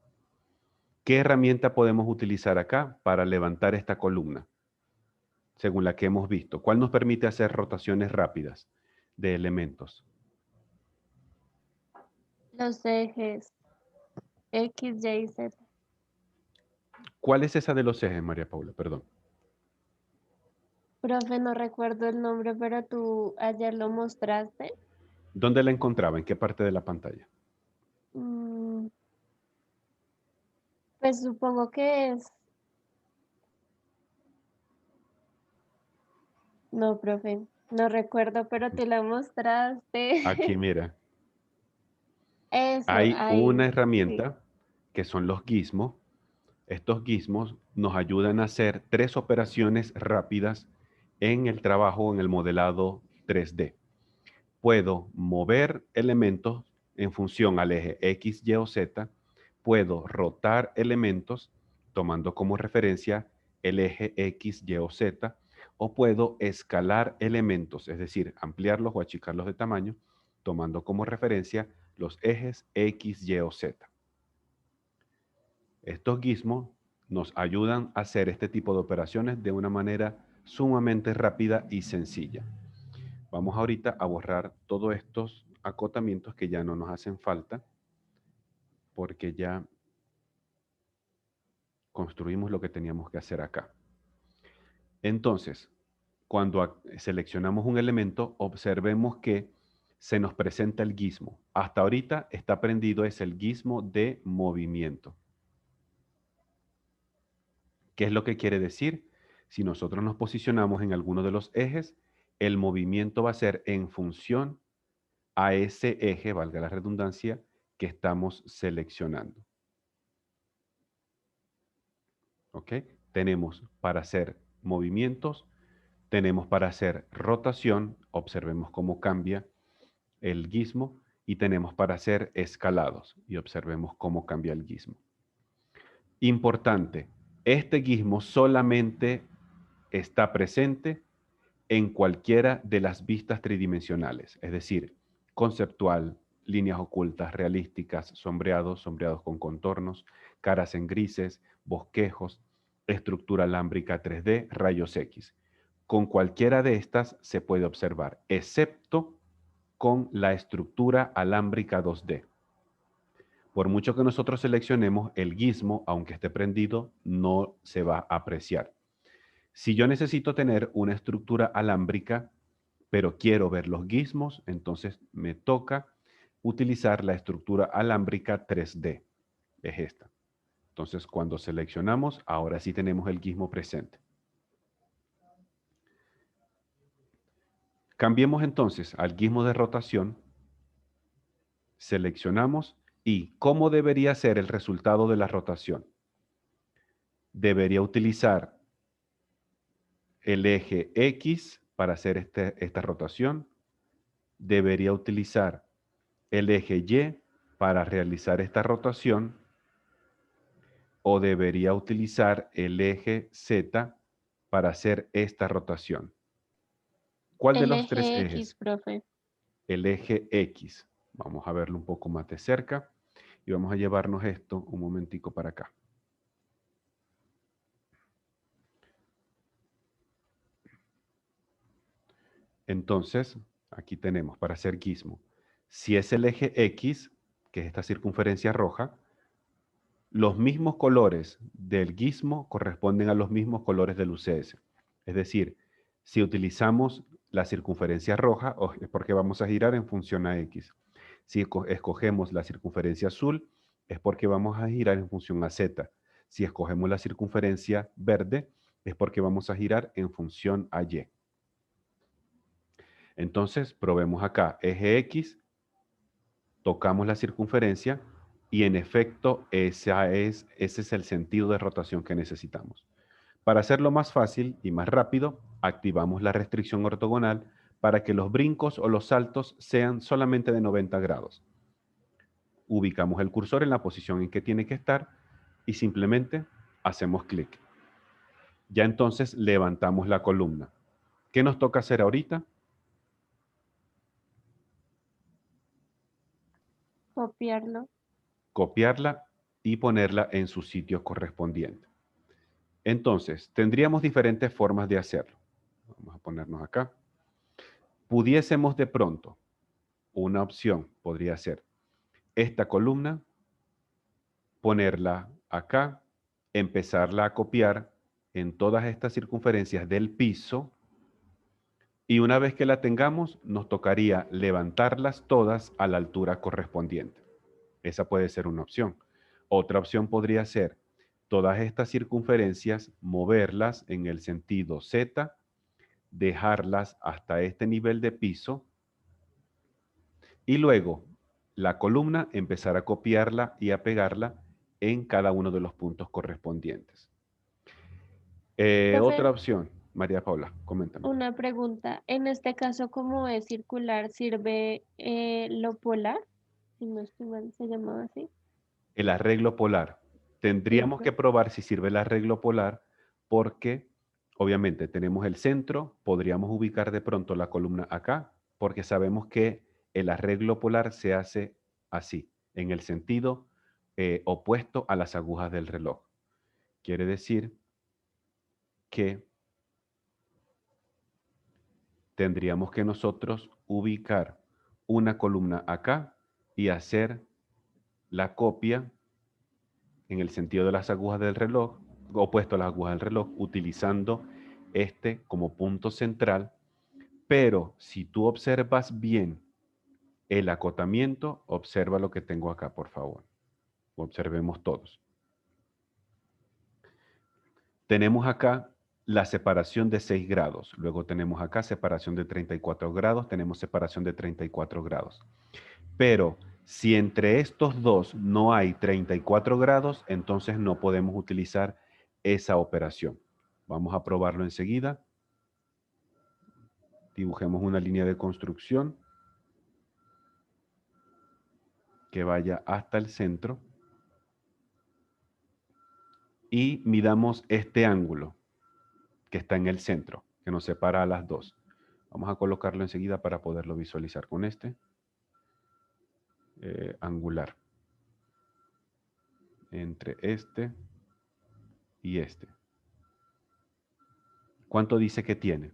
¿Qué herramienta podemos utilizar acá para levantar esta columna? Según la que hemos visto. ¿Cuál nos permite hacer rotaciones rápidas de elementos? Los ejes X, Y, Z. ¿Cuál es esa de los ejes, María Paula? Perdón. Profe, no recuerdo el nombre, pero tú ayer lo mostraste. ¿Dónde la encontraba? ¿En qué parte de la pantalla? Pues supongo que es... No, profe, no recuerdo, pero tú la mostraste. Aquí, mira. Eso, Hay una ahí. Sí. herramienta que son los gizmos. Estos gizmos nos ayudan a hacer 3 operaciones rápidas en el trabajo, en el modelado 3D. Puedo mover elementos en función al eje X, Y o Z. Puedo rotar elementos tomando como referencia el eje X, Y o Z. O puedo escalar elementos, es decir, ampliarlos o achicarlos de tamaño, tomando como referencia los ejes X, Y o Z. Estos gizmos nos ayudan a hacer este tipo de operaciones de una manera sumamente rápida y sencilla. Vamos ahorita a borrar todos estos acotamientos que ya no nos hacen falta porque ya construimos lo que teníamos que hacer acá. Entonces, cuando seleccionamos un elemento, observemos que se nos presenta el gizmo. Hasta ahorita está prendido es el gizmo de movimiento. ¿Qué es lo que quiere decir? Si nosotros nos posicionamos en alguno de los ejes, el movimiento va a ser en función a ese eje, valga la redundancia, que estamos seleccionando. ¿Ok? Tenemos para hacer movimientos, tenemos para hacer rotación, observemos cómo cambia el gizmo, y tenemos para hacer escalados, y observemos cómo cambia el gizmo. Importante, este gizmo solamente está presente en cualquiera de las vistas tridimensionales, es decir, conceptual, líneas ocultas, realísticas, sombreados, sombreados con contornos, caras en grises, bosquejos, estructura alámbrica 3D, rayos X. Con cualquiera de estas se puede observar, excepto con la estructura alámbrica 2D. Por mucho que nosotros seleccionemos, el gizmo, aunque esté prendido, no se va a apreciar. Si yo necesito tener una estructura alámbrica, pero quiero ver los gizmos, entonces me toca utilizar la estructura alámbrica 3D. Es esta. Entonces, cuando seleccionamos, ahora sí tenemos el gizmo presente. Cambiemos entonces al gizmo de rotación. Seleccionamos y ¿cómo debería ser el resultado de la rotación? Debería utilizar el eje X para hacer esta rotación. Debería utilizar el eje Y para realizar esta rotación, o debería utilizar el eje Z para hacer esta rotación. ¿Cuál de El los tres eje X, ejes? profe. El eje X. Vamos a verlo un poco más de cerca y vamos a llevarnos esto un momentico para acá. Entonces, aquí tenemos para hacer gizmo. Si es el eje X, que es esta circunferencia roja, los mismos colores del gizmo corresponden a los mismos colores del UCS. Es decir, si utilizamos la circunferencia roja, es porque vamos a girar en función a X. Si escogemos la circunferencia azul, es porque vamos a girar en función a Z. Si escogemos la circunferencia verde, es porque vamos a girar en función a Y. Entonces, probemos acá, eje X, tocamos la circunferencia y en efecto ese es el sentido de rotación que necesitamos. Para hacerlo más fácil y más rápido, activamos la restricción ortogonal para que los brincos o los saltos sean solamente de 90 grados. Ubicamos el cursor en la posición en que tiene que estar y simplemente hacemos clic. Ya entonces levantamos la columna. ¿Qué nos toca hacer ahorita? Copiarlo. Copiarla y ponerla en su sitio correspondiente. Entonces, tendríamos diferentes formas de hacerlo. Vamos a ponernos acá. Pudiésemos de pronto, una opción podría ser esta columna, ponerla acá, empezarla a copiar en todas estas circunferencias del piso y una vez que la tengamos, nos tocaría levantarlas todas a la altura correspondiente. Esa puede ser una opción. Otra opción podría ser todas estas circunferencias, moverlas en el sentido Z, dejarlas hasta este nivel de piso y luego la columna empezar a copiarla y a pegarla en cada uno de los puntos correspondientes. Profe, Otra opción, María Paula, coméntame. una pregunta. En este caso, ¿cómo es circular? ¿Sirve lo polar? Si no estoy mal, se llamaba así. El arreglo polar. Tendríamos que Eso. probar si sirve el arreglo polar porque obviamente tenemos el centro, podríamos ubicar de pronto la columna acá porque sabemos que el arreglo polar se hace así, en el sentido opuesto a las agujas del reloj. Quiere decir que tendríamos que nosotros ubicar una columna acá y hacer la copia en el sentido de las agujas del reloj, opuesto a las agujas del reloj, utilizando este como punto central. Pero si tú observas bien el acotamiento, observa lo que tengo acá, por favor. Observemos todos. Tenemos acá la separación de 6 grados. Luego tenemos acá separación de 34 grados. Tenemos separación de 34 grados. Pero si entre estos dos no hay 34 grados, entonces no podemos utilizar esa operación. Vamos a probarlo enseguida. Dibujemos una línea de construcción que vaya hasta el centro. Y midamos este ángulo que está en el centro, que nos separa a las dos. Vamos a colocarlo enseguida para poderlo visualizar con este. Angular. Entre este y este. ¿Cuánto dice que tiene?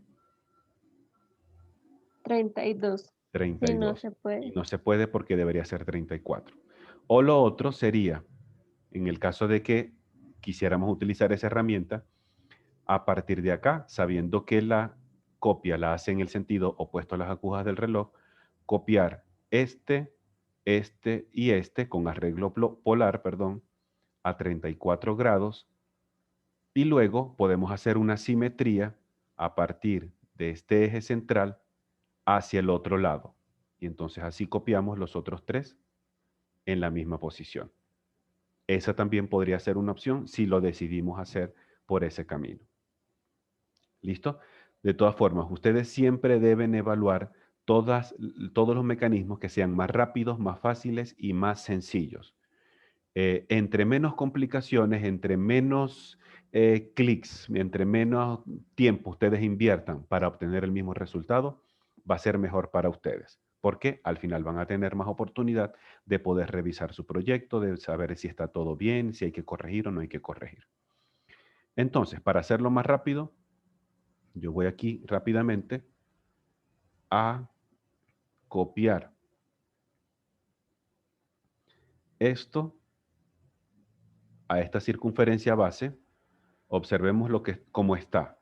32. 32. Sí, no se puede. Y no se puede porque debería ser 34. O lo otro sería, en el caso de que quisiéramos utilizar esa herramienta, a partir de acá, sabiendo que la copia la hace en el sentido opuesto a las agujas del reloj, copiar este y este con arreglo polar, perdón, a 34 grados y luego podemos hacer una simetría a partir de este eje central hacia el otro lado. Y entonces así copiamos los otros tres en la misma posición. Esa también podría ser una opción si lo decidimos hacer por ese camino. ¿Listo? De todas formas, ustedes siempre deben evaluar todos los mecanismos que sean más rápidos, más fáciles y más sencillos. Entre menos complicaciones, entre menos clics, entre menos tiempo ustedes inviertan para obtener el mismo resultado, va a ser mejor para ustedes. Porque al final van a tener más oportunidad de poder revisar su proyecto, de saber si está todo bien, si hay que corregir o no hay que corregir. Entonces, para hacerlo más rápido, yo voy aquí rápidamente a copiar esto a esta circunferencia base, observemos cómo está.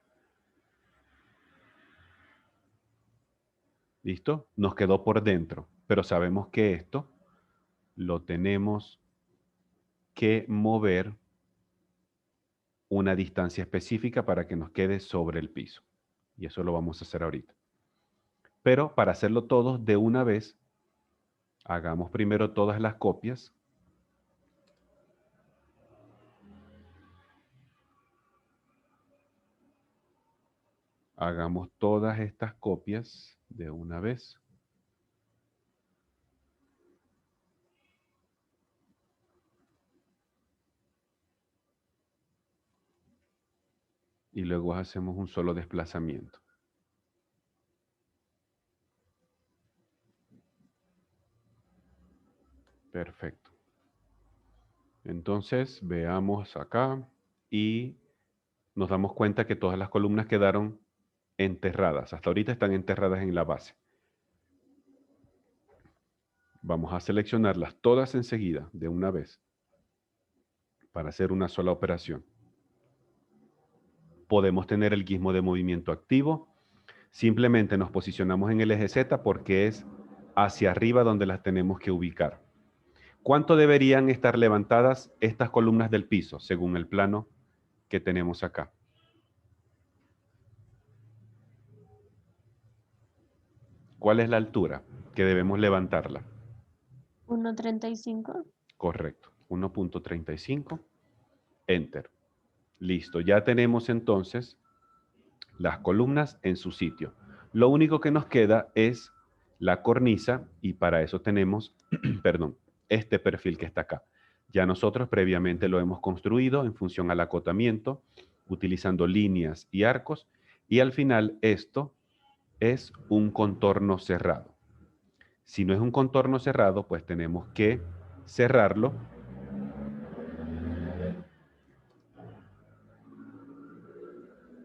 ¿Listo? Nos quedó por dentro, pero sabemos que esto lo tenemos que mover una distancia específica para que nos quede sobre el piso. Y eso lo vamos a hacer ahorita. Pero para hacerlo todo de una vez, hagamos primero todas las copias. Hagamos todas estas copias de una vez. Y luego hacemos un solo desplazamiento. Perfecto. Entonces, veamos acá y nos damos cuenta que todas las columnas quedaron enterradas. Hasta ahorita están enterradas en la base. Vamos a seleccionarlas todas enseguida, de una vez, para hacer una sola operación. Podemos tener el gizmo de movimiento activo. Simplemente nos posicionamos en el eje Z porque es hacia arriba donde las tenemos que ubicar. ¿Cuánto deberían estar levantadas estas columnas del piso, según el plano que tenemos acá? ¿Cuál es la altura que debemos levantarla? 1.35. Correcto. 1.35. Enter. Listo. Ya tenemos entonces las columnas en su sitio. Lo único que nos queda es la cornisa y para eso tenemos, perdón, este perfil que está acá. Ya nosotros previamente lo hemos construido en función al acotamiento, utilizando líneas y arcos, y al final esto es un contorno cerrado. Si no es un contorno cerrado, pues tenemos que cerrarlo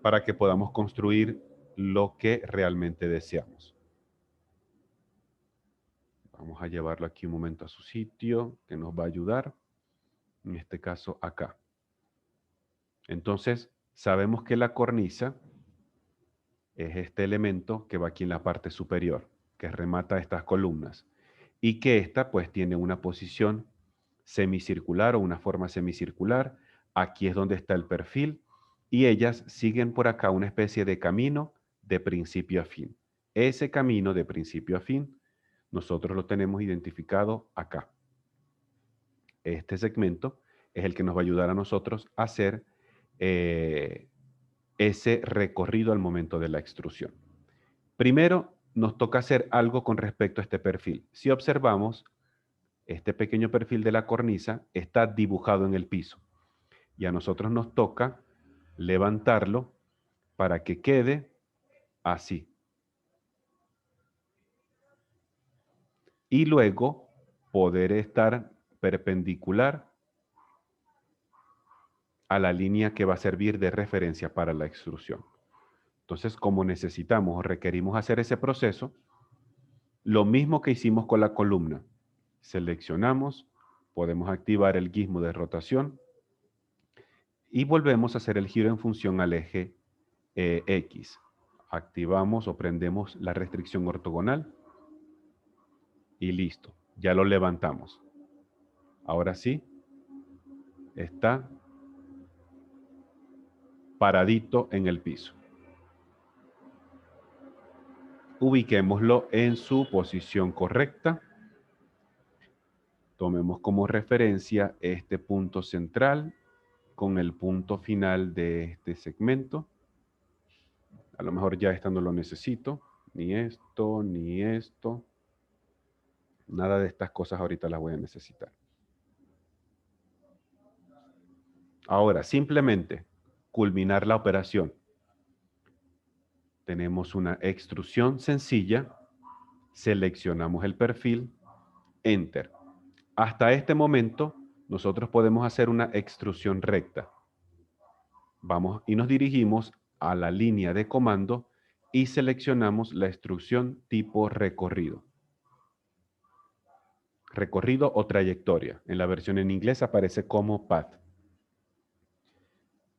para que podamos construir lo que realmente deseamos. Vamos a llevarlo aquí un momento a su sitio, que nos va a ayudar. En este caso, acá. Entonces, sabemos que la cornisa es este elemento que va aquí en la parte superior, que remata estas columnas. Y que esta, pues, tiene una posición semicircular o una forma semicircular. Aquí es donde está el perfil. Y ellas siguen por acá una especie de camino de principio a fin. Ese camino de principio a fin, nosotros lo tenemos identificado acá. Este segmento es el que nos va a ayudar a nosotros a hacer ese recorrido al momento de la extrusión. Primero, nos toca hacer algo con respecto a este perfil. Si observamos, este pequeño perfil de la cornisa está dibujado en el piso. Y a nosotros nos toca levantarlo para que quede así. Y luego poder estar perpendicular a la línea que va a servir de referencia para la extrusión. Entonces, como necesitamos o requerimos hacer ese proceso, lo mismo que hicimos con la columna. Seleccionamos, podemos activar el gizmo de rotación y volvemos a hacer el giro en función al eje X. Activamos o prendemos la restricción ortogonal y listo, ya lo levantamos. Ahora sí, está paradito en el piso. Ubiquémoslo en su posición correcta. Tomemos como referencia este punto central con el punto final de este segmento. A lo mejor ya esta no lo necesito. Ni esto, ni esto. Nada de estas cosas ahorita las voy a necesitar. Ahora, simplemente culminar la operación. Tenemos una extrusión sencilla. Seleccionamos el perfil. Enter. Hasta este momento, nosotros podemos hacer una extrusión recta. Vamos y nos dirigimos a la línea de comando y seleccionamos la extrusión tipo recorrido. Recorrido o trayectoria. En la versión en inglés aparece como path.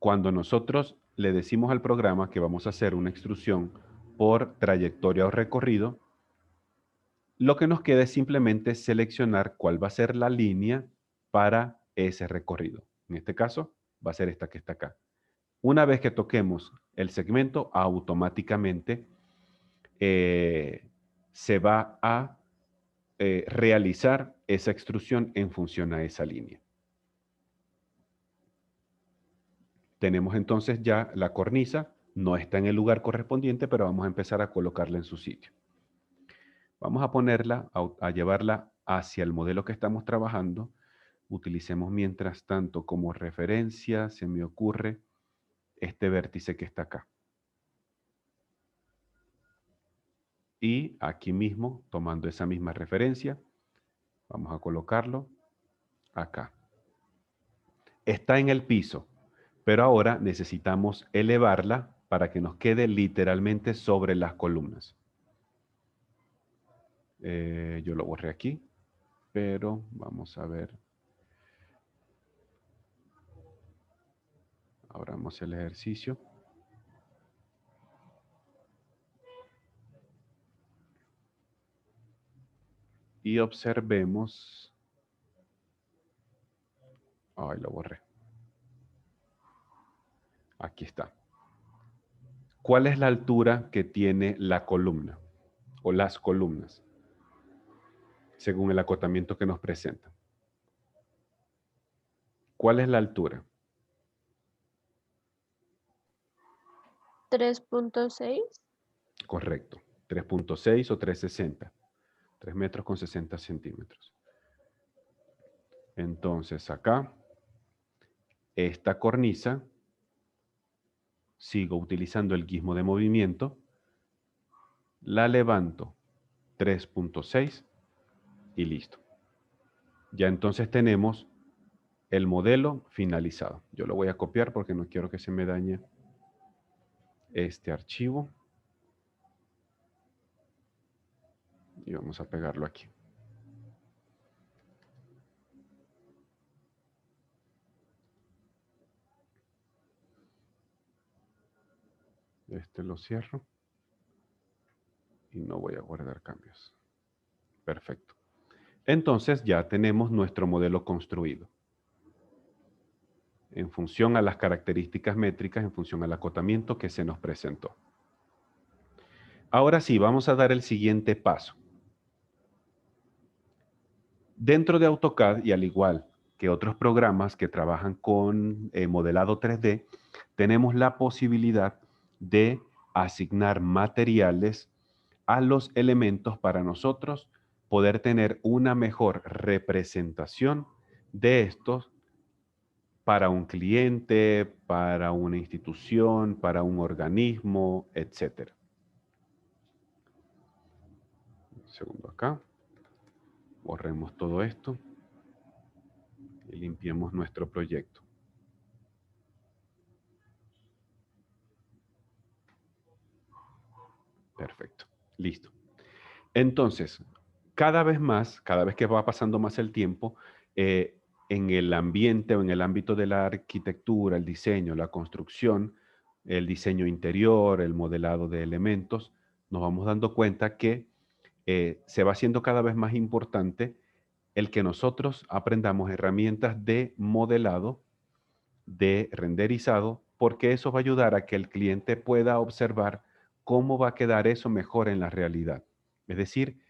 cuando nosotros le decimos al programa que vamos a hacer una extrusión por trayectoria o recorrido, lo que nos queda es simplemente seleccionar cuál va a ser la línea para ese recorrido. En este caso, va a ser esta que está acá. Una vez que toquemos el segmento, automáticamente se va a realizar esa extrusión en función a esa línea. Tenemos entonces ya la cornisa, no está en el lugar correspondiente, pero vamos a empezar a colocarla en su sitio. Vamos a ponerla, a llevarla hacia el modelo que estamos trabajando. Utilicemos mientras tanto como referencia, se me ocurre, este vértice que está acá. Y aquí mismo, tomando esa misma referencia, vamos a colocarlo acá. Está en el piso, pero ahora necesitamos elevarla para que nos quede literalmente sobre las columnas. Yo lo borré aquí, pero vamos a ver. Abramos el ejercicio. Y observemos. Ay, lo borré. Aquí está. ¿Cuál es la altura que tiene la columna o las columnas? Según el acotamiento que nos presenta. ¿Cuál es la altura? 3.6. Correcto. 3.6 o 360. 3 metros con 60 centímetros. Entonces acá, esta cornisa, sigo utilizando el gizmo de movimiento, la levanto 3.6 y listo. Ya entonces tenemos el modelo finalizado. Yo lo voy a copiar porque no quiero que se me dañe este archivo. Y vamos a pegarlo aquí. Este lo cierro. Y no voy a guardar cambios. Perfecto. Entonces ya tenemos nuestro modelo construido. En función a las características métricas, en función al acotamiento que se nos presentó. Ahora sí, vamos a dar el siguiente paso. Dentro de AutoCAD, y al igual que otros programas que trabajan con modelado 3D, tenemos la posibilidad de asignar materiales a los elementos para nosotros poder tener una mejor representación de estos para un cliente, para una institución, para un organismo, etc. Un segundo acá. Borremos todo esto y limpiemos nuestro proyecto. Perfecto. Listo. Entonces, cada vez más, cada vez que va pasando más el tiempo, en el ambiente o en el ámbito de la arquitectura, el diseño, la construcción, el diseño interior, el modelado de elementos, nos vamos dando cuenta que se va haciendo cada vez más importante el que nosotros aprendamos herramientas de modelado, de renderizado, porque eso va a ayudar a que el cliente pueda observar cómo va a quedar eso mejor en la realidad. Es decir,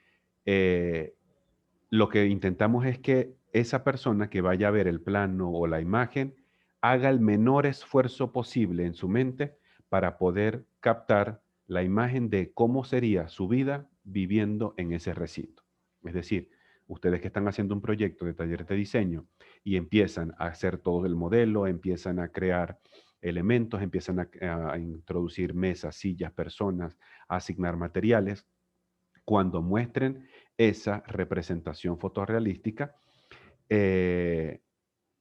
lo que intentamos es que esa persona que vaya a ver el plano o la imagen haga el menor esfuerzo posible en su mente para poder captar la imagen de cómo sería su vida viviendo en ese recinto. Es decir, ustedes que están haciendo un proyecto de taller de diseño y empiezan a hacer todo el modelo, empiezan a crear elementos, empiezan a introducir mesas, sillas, personas, a asignar materiales. Cuando muestren esa representación fotorrealística,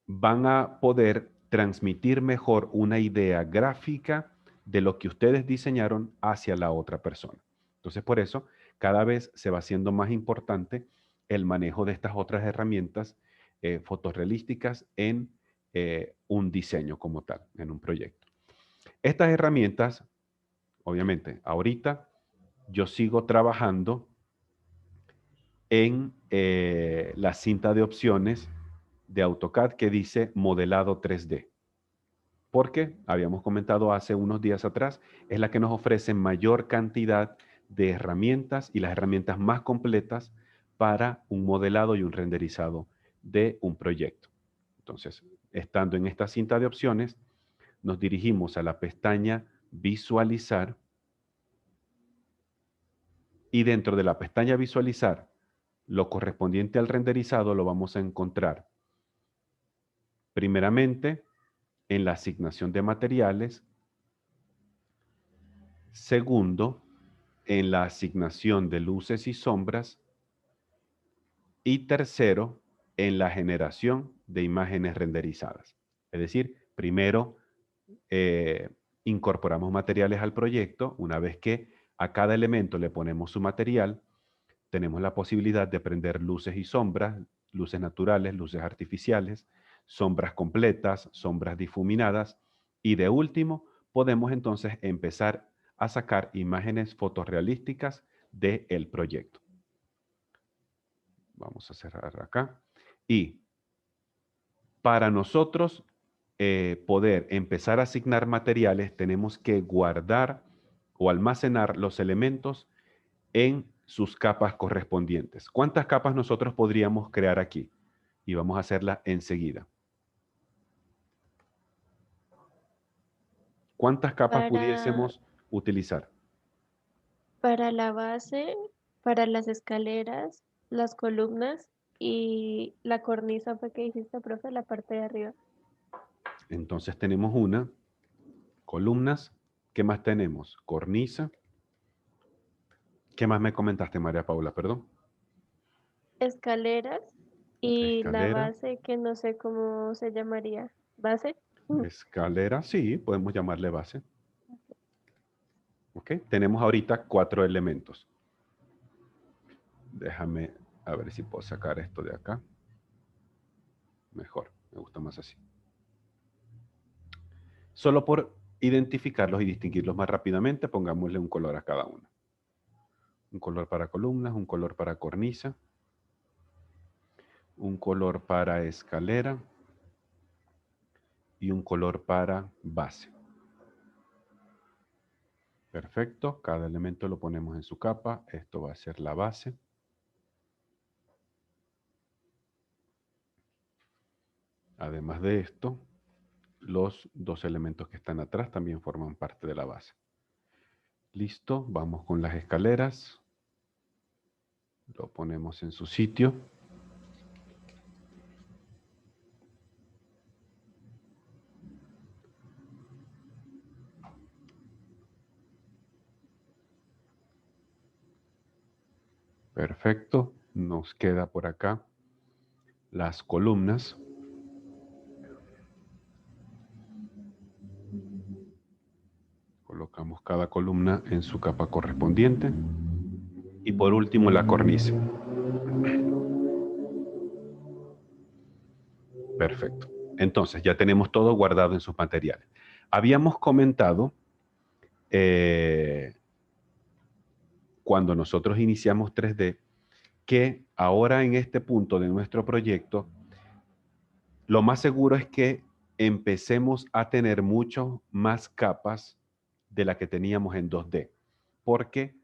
van a poder transmitir mejor una idea gráfica de lo que ustedes diseñaron hacia la otra persona. Entonces, por eso, cada vez se va haciendo más importante el manejo de estas otras herramientas fotorrealísticas en un diseño como tal en un proyecto. Estas herramientas, obviamente, ahorita yo sigo trabajando en la cinta de opciones de AutoCAD que dice modelado 3D. Porque, habíamos comentado hace unos días atrás, es la que nos ofrece mayor cantidad de herramientas y las herramientas más completas para un modelado y un renderizado de un proyecto. Entonces, estando en esta cinta de opciones, nos dirigimos a la pestaña Visualizar y dentro de la pestaña Visualizar, lo correspondiente al renderizado lo vamos a encontrar primeramente en la asignación de materiales, segundo, en la asignación de luces y sombras y tercero, en la generación de imágenes renderizadas. Es decir, primero incorporamos materiales al proyecto. Una vez que a cada elemento le ponemos su material, tenemos la posibilidad de prender luces y sombras, luces naturales, luces artificiales, sombras completas, sombras difuminadas y de último podemos entonces empezar a sacar imágenes fotorrealísticas del proyecto. Vamos a cerrar acá. Y para nosotros poder empezar a asignar materiales, tenemos que guardar o almacenar los elementos en sus capas correspondientes. ¿Cuántas capas nosotros podríamos crear aquí? Y vamos a hacerla enseguida. ¿Cuántas capas pudiésemos utilizar? Para la base, para las escaleras, las columnas y la cornisa fue que dijiste, profe, la parte de arriba. Entonces tenemos una, columnas. ¿Qué más tenemos? Cornisa. ¿Qué más me comentaste, María Paula? Perdón. Escaleras y la Escalera. base que no sé cómo se llamaría. ¿Base? Escalera, sí, podemos llamarle base. Ok, tenemos ahorita 4 elementos. Déjame a ver si puedo sacar esto de acá. Mejor, me gusta más así. Solo por identificarlos y distinguirlos más rápidamente, pongámosle un color a cada uno. Un color para columnas, un color para cornisa, un color para escalera y un color para base. Perfecto, cada elemento lo ponemos en su capa. Esto va a ser la base. Además de esto, los 2 elementos que están atrás también forman parte de la base. Listo, vamos con las escaleras. Lo ponemos en su sitio. Perfecto, nos queda por acá las columnas. Colocamos cada columna en su capa correspondiente. Y por último la cornisa. Perfecto. Entonces ya tenemos todo guardado en sus materiales. Habíamos comentado cuando nosotros iniciamos 3D que ahora en este punto de nuestro proyecto lo más seguro es que empecemos a tener mucho más capas de la que teníamos en 2D. Porque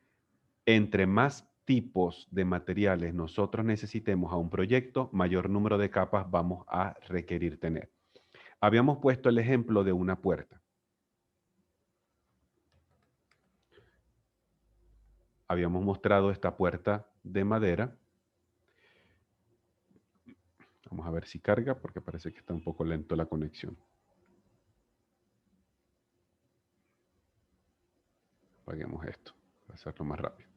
entre más tipos de materiales nosotros necesitemos a un proyecto, mayor número de capas vamos a requerir tener. Habíamos puesto el ejemplo de una puerta. Habíamos mostrado esta puerta de madera. Vamos a ver si carga porque parece que está un poco lento la conexión. Apaguemos esto para hacerlo más rápido.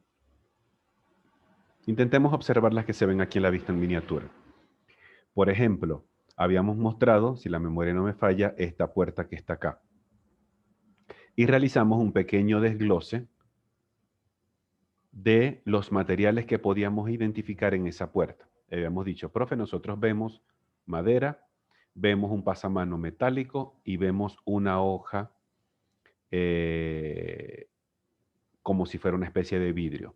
Intentemos observar las que se ven aquí en la vista en miniatura. Por ejemplo, habíamos mostrado, si la memoria no me falla, esta puerta que está acá. Y realizamos un pequeño desglose de los materiales que podíamos identificar en esa puerta. Habíamos dicho, profe, nosotros vemos madera, vemos un pasamano metálico y vemos una hoja como si fuera una especie de vidrio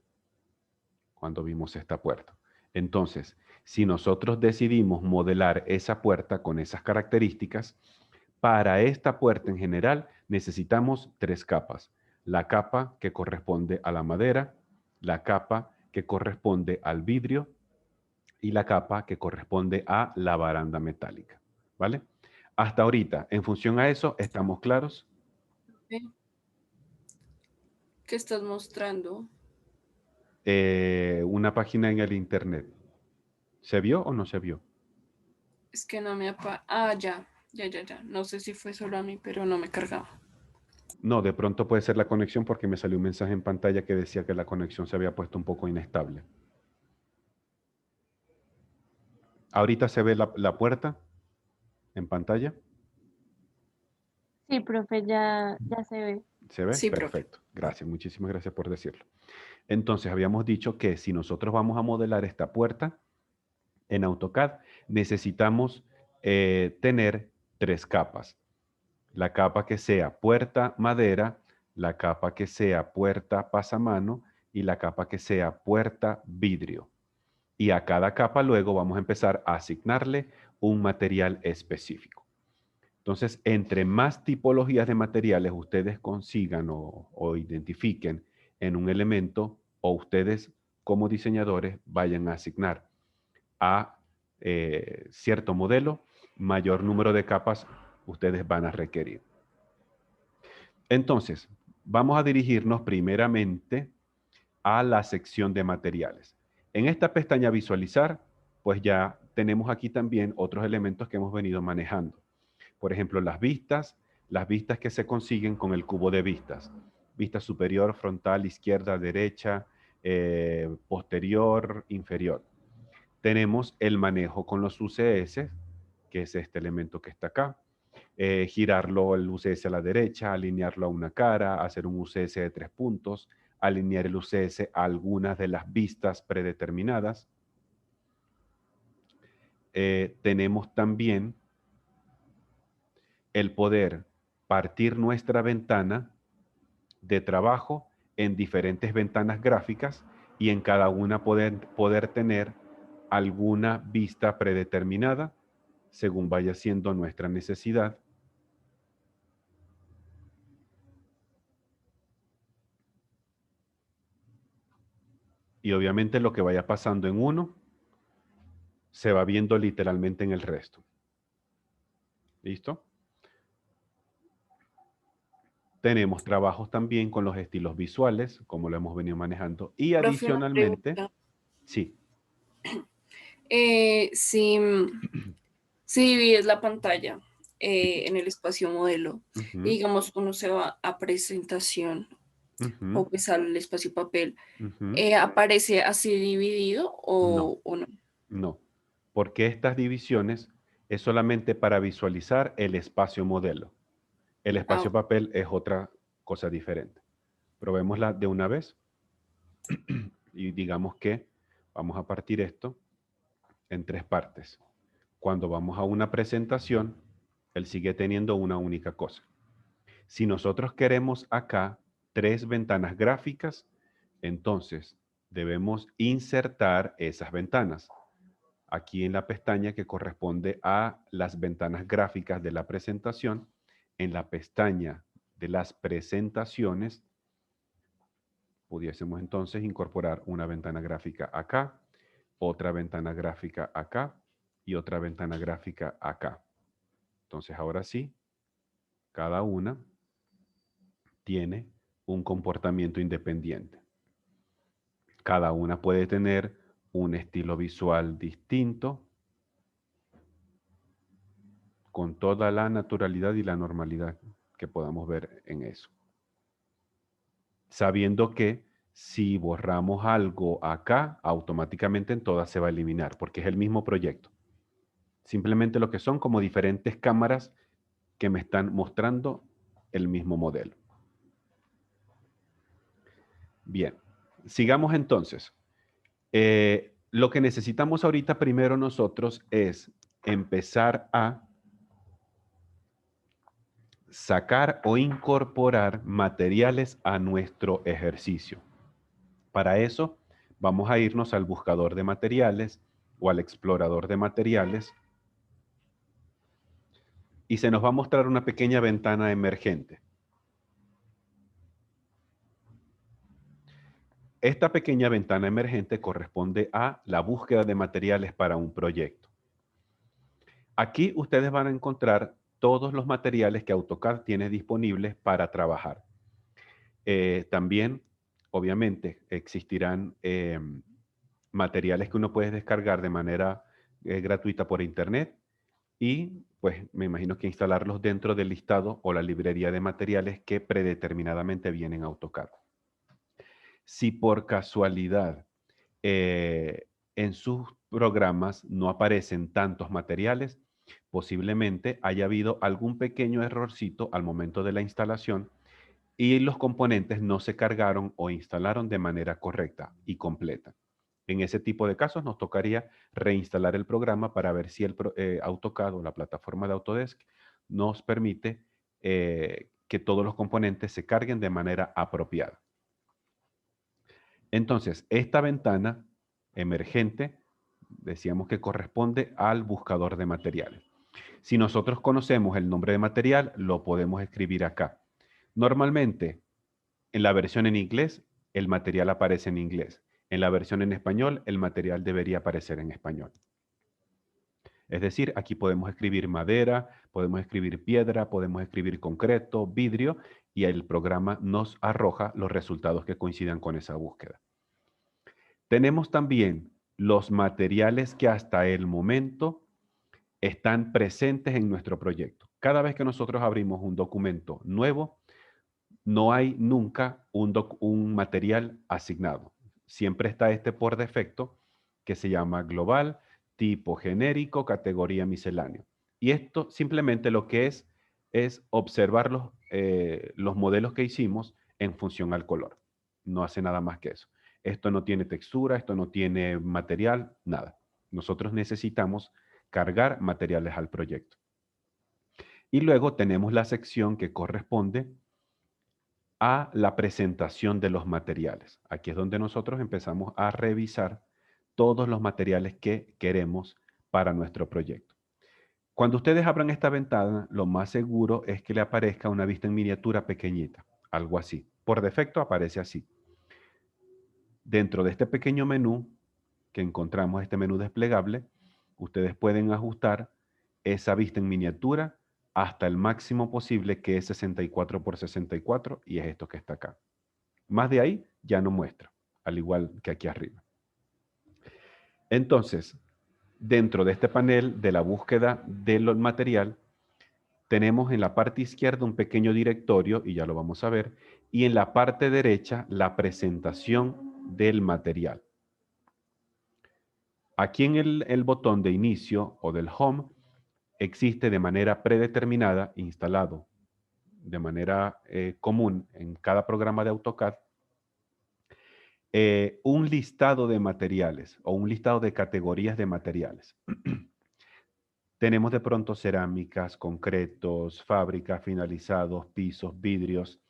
cuando vimos esta puerta. Entonces, si nosotros decidimos modelar esa puerta con esas características, para esta puerta en general necesitamos 3 capas. La capa que corresponde a la madera, la capa que corresponde al vidrio y la capa que corresponde a la baranda metálica. ¿Vale? Hasta ahorita, en función a eso, ¿estamos claros? ¿Qué estás mostrando? Una página en el internet. ¿Se vio o no se vio? Es que no me Ah, ya. No sé si fue solo a mí, pero no me cargaba. No, de pronto puede ser la conexión porque me salió un mensaje en pantalla que decía que la conexión se había puesto un poco inestable. ¿Ahorita se ve la puerta en pantalla? Sí, profe, ya se ve. ¿Se ve? Sí, profe. Perfecto. Gracias, muchísimas gracias por decirlo. Entonces, habíamos dicho que si nosotros vamos a modelar esta puerta en AutoCAD, necesitamos tener 3 capas. La capa que sea puerta madera, la capa que sea puerta pasamano y la capa que sea puerta vidrio. Y a cada capa luego vamos a empezar a asignarle un material específico. Entonces, entre más tipologías de materiales ustedes consigan o identifiquen en un elemento, o ustedes como diseñadores vayan a asignar a cierto modelo, mayor número de capas ustedes van a requerir. Entonces, vamos a dirigirnos primeramente a la sección de materiales. En esta pestaña visualizar, pues ya tenemos aquí también otros elementos que hemos venido manejando. Por ejemplo, las vistas que se consiguen con el cubo de vistas. Vista superior, frontal, izquierda, derecha, posterior, inferior. Tenemos el manejo con los UCS, que es este elemento que está acá. Girarlo el UCS a la derecha, alinearlo a una cara, hacer un UCS de 3 puntos, alinear el UCS a algunas de las vistas predeterminadas. Tenemos también el poder partir nuestra ventana de trabajo en diferentes ventanas gráficas y en cada una poder tener alguna vista predeterminada según vaya siendo nuestra necesidad. Y obviamente lo que vaya pasando en uno se va viendo literalmente en el resto. ¿Listo? Tenemos trabajos también con los estilos visuales, como lo hemos venido manejando. Y Profe, una adicionalmente, pregunta. sí. Si divides la pantalla en el espacio modelo y digamos uno se va a presentación o pues al espacio papel, ¿aparece así dividido o no? No, porque estas divisiones es solamente para visualizar el espacio modelo. El espacio papel es otra cosa diferente. Probémosla de una vez y digamos que vamos a partir esto en 3 partes. Cuando vamos a una presentación, él sigue teniendo una única cosa. Si nosotros queremos acá 3 ventanas gráficas, entonces debemos insertar esas ventanas aquí en la pestaña que corresponde a las ventanas gráficas de la presentación. En la pestaña de las presentaciones, pudiésemos entonces incorporar una ventana gráfica acá, otra ventana gráfica acá y otra ventana gráfica acá. Entonces ahora sí, cada una tiene un comportamiento independiente. Cada una puede tener un estilo visual distinto, con toda la naturalidad y la normalidad que podamos ver en eso. Sabiendo que si borramos algo acá, automáticamente en todas se va a eliminar, porque es el mismo proyecto. Simplemente lo que son como diferentes cámaras que me están mostrando el mismo modelo. Bien, sigamos entonces. Lo que necesitamos ahorita primero nosotros es empezar a sacar o incorporar materiales a nuestro ejercicio. Para eso, vamos a irnos al buscador de materiales o al explorador de materiales y se nos va a mostrar una pequeña ventana emergente. Esta pequeña ventana emergente corresponde a la búsqueda de materiales para un proyecto. Aquí ustedes van a encontrar todos los materiales que AutoCAD tiene disponibles para trabajar. También, obviamente, existirán materiales que uno puede descargar de manera gratuita por internet y, pues, me imagino que instalarlos dentro del listado o la librería de materiales que predeterminadamente vienen en AutoCAD. Si por casualidad en sus programas no aparecen tantos materiales, posiblemente haya habido algún pequeño errorcito al momento de la instalación y los componentes no se cargaron o instalaron de manera correcta y completa. En ese tipo de casos nos tocaría reinstalar el programa para ver si el AutoCAD o la plataforma de Autodesk nos permite que todos los componentes se carguen de manera apropiada. Entonces, esta ventana emergente, decíamos que corresponde al buscador de materiales. Si nosotros conocemos el nombre de material, lo podemos escribir acá. Normalmente, en la versión en inglés, el material aparece en inglés. En la versión en español, el material debería aparecer en español. Es decir, aquí podemos escribir madera, podemos escribir piedra, podemos escribir concreto, vidrio, y el programa nos arroja los resultados que coincidan con esa búsqueda. Tenemos también los materiales que hasta el momento están presentes en nuestro proyecto. Cada vez que nosotros abrimos un documento nuevo, no hay nunca un material asignado. Siempre está este por defecto que se llama global, tipo genérico, categoría misceláneo. Y esto simplemente lo que es observar los modelos que hicimos en función al color. No hace nada más que eso. Esto no tiene textura, esto no tiene material, nada. Nosotros necesitamos cargar materiales al proyecto. Y luego tenemos la sección que corresponde a la presentación de los materiales. Aquí es donde nosotros empezamos a revisar todos los materiales que queremos para nuestro proyecto. Cuando ustedes abran esta ventana, lo más seguro es que le aparezca una vista en miniatura pequeñita, algo así. Por defecto aparece así. Dentro de este pequeño menú que encontramos, este menú desplegable, ustedes pueden ajustar esa vista en miniatura hasta el máximo posible, que es 64 por 64, y es esto que está acá. Más de ahí ya no muestra, al igual que aquí arriba. Entonces, dentro de este panel de la búsqueda del material, tenemos en la parte izquierda un pequeño directorio, y ya lo vamos a ver, y en la parte derecha la presentación del material. Aquí en el botón de inicio o del home, existe de manera predeterminada, instalado de manera común en cada programa de AutoCAD, un listado de materiales o un listado de categorías de materiales. Tenemos de pronto cerámicas, concretos, fábricas, finalizados, pisos, vidrios,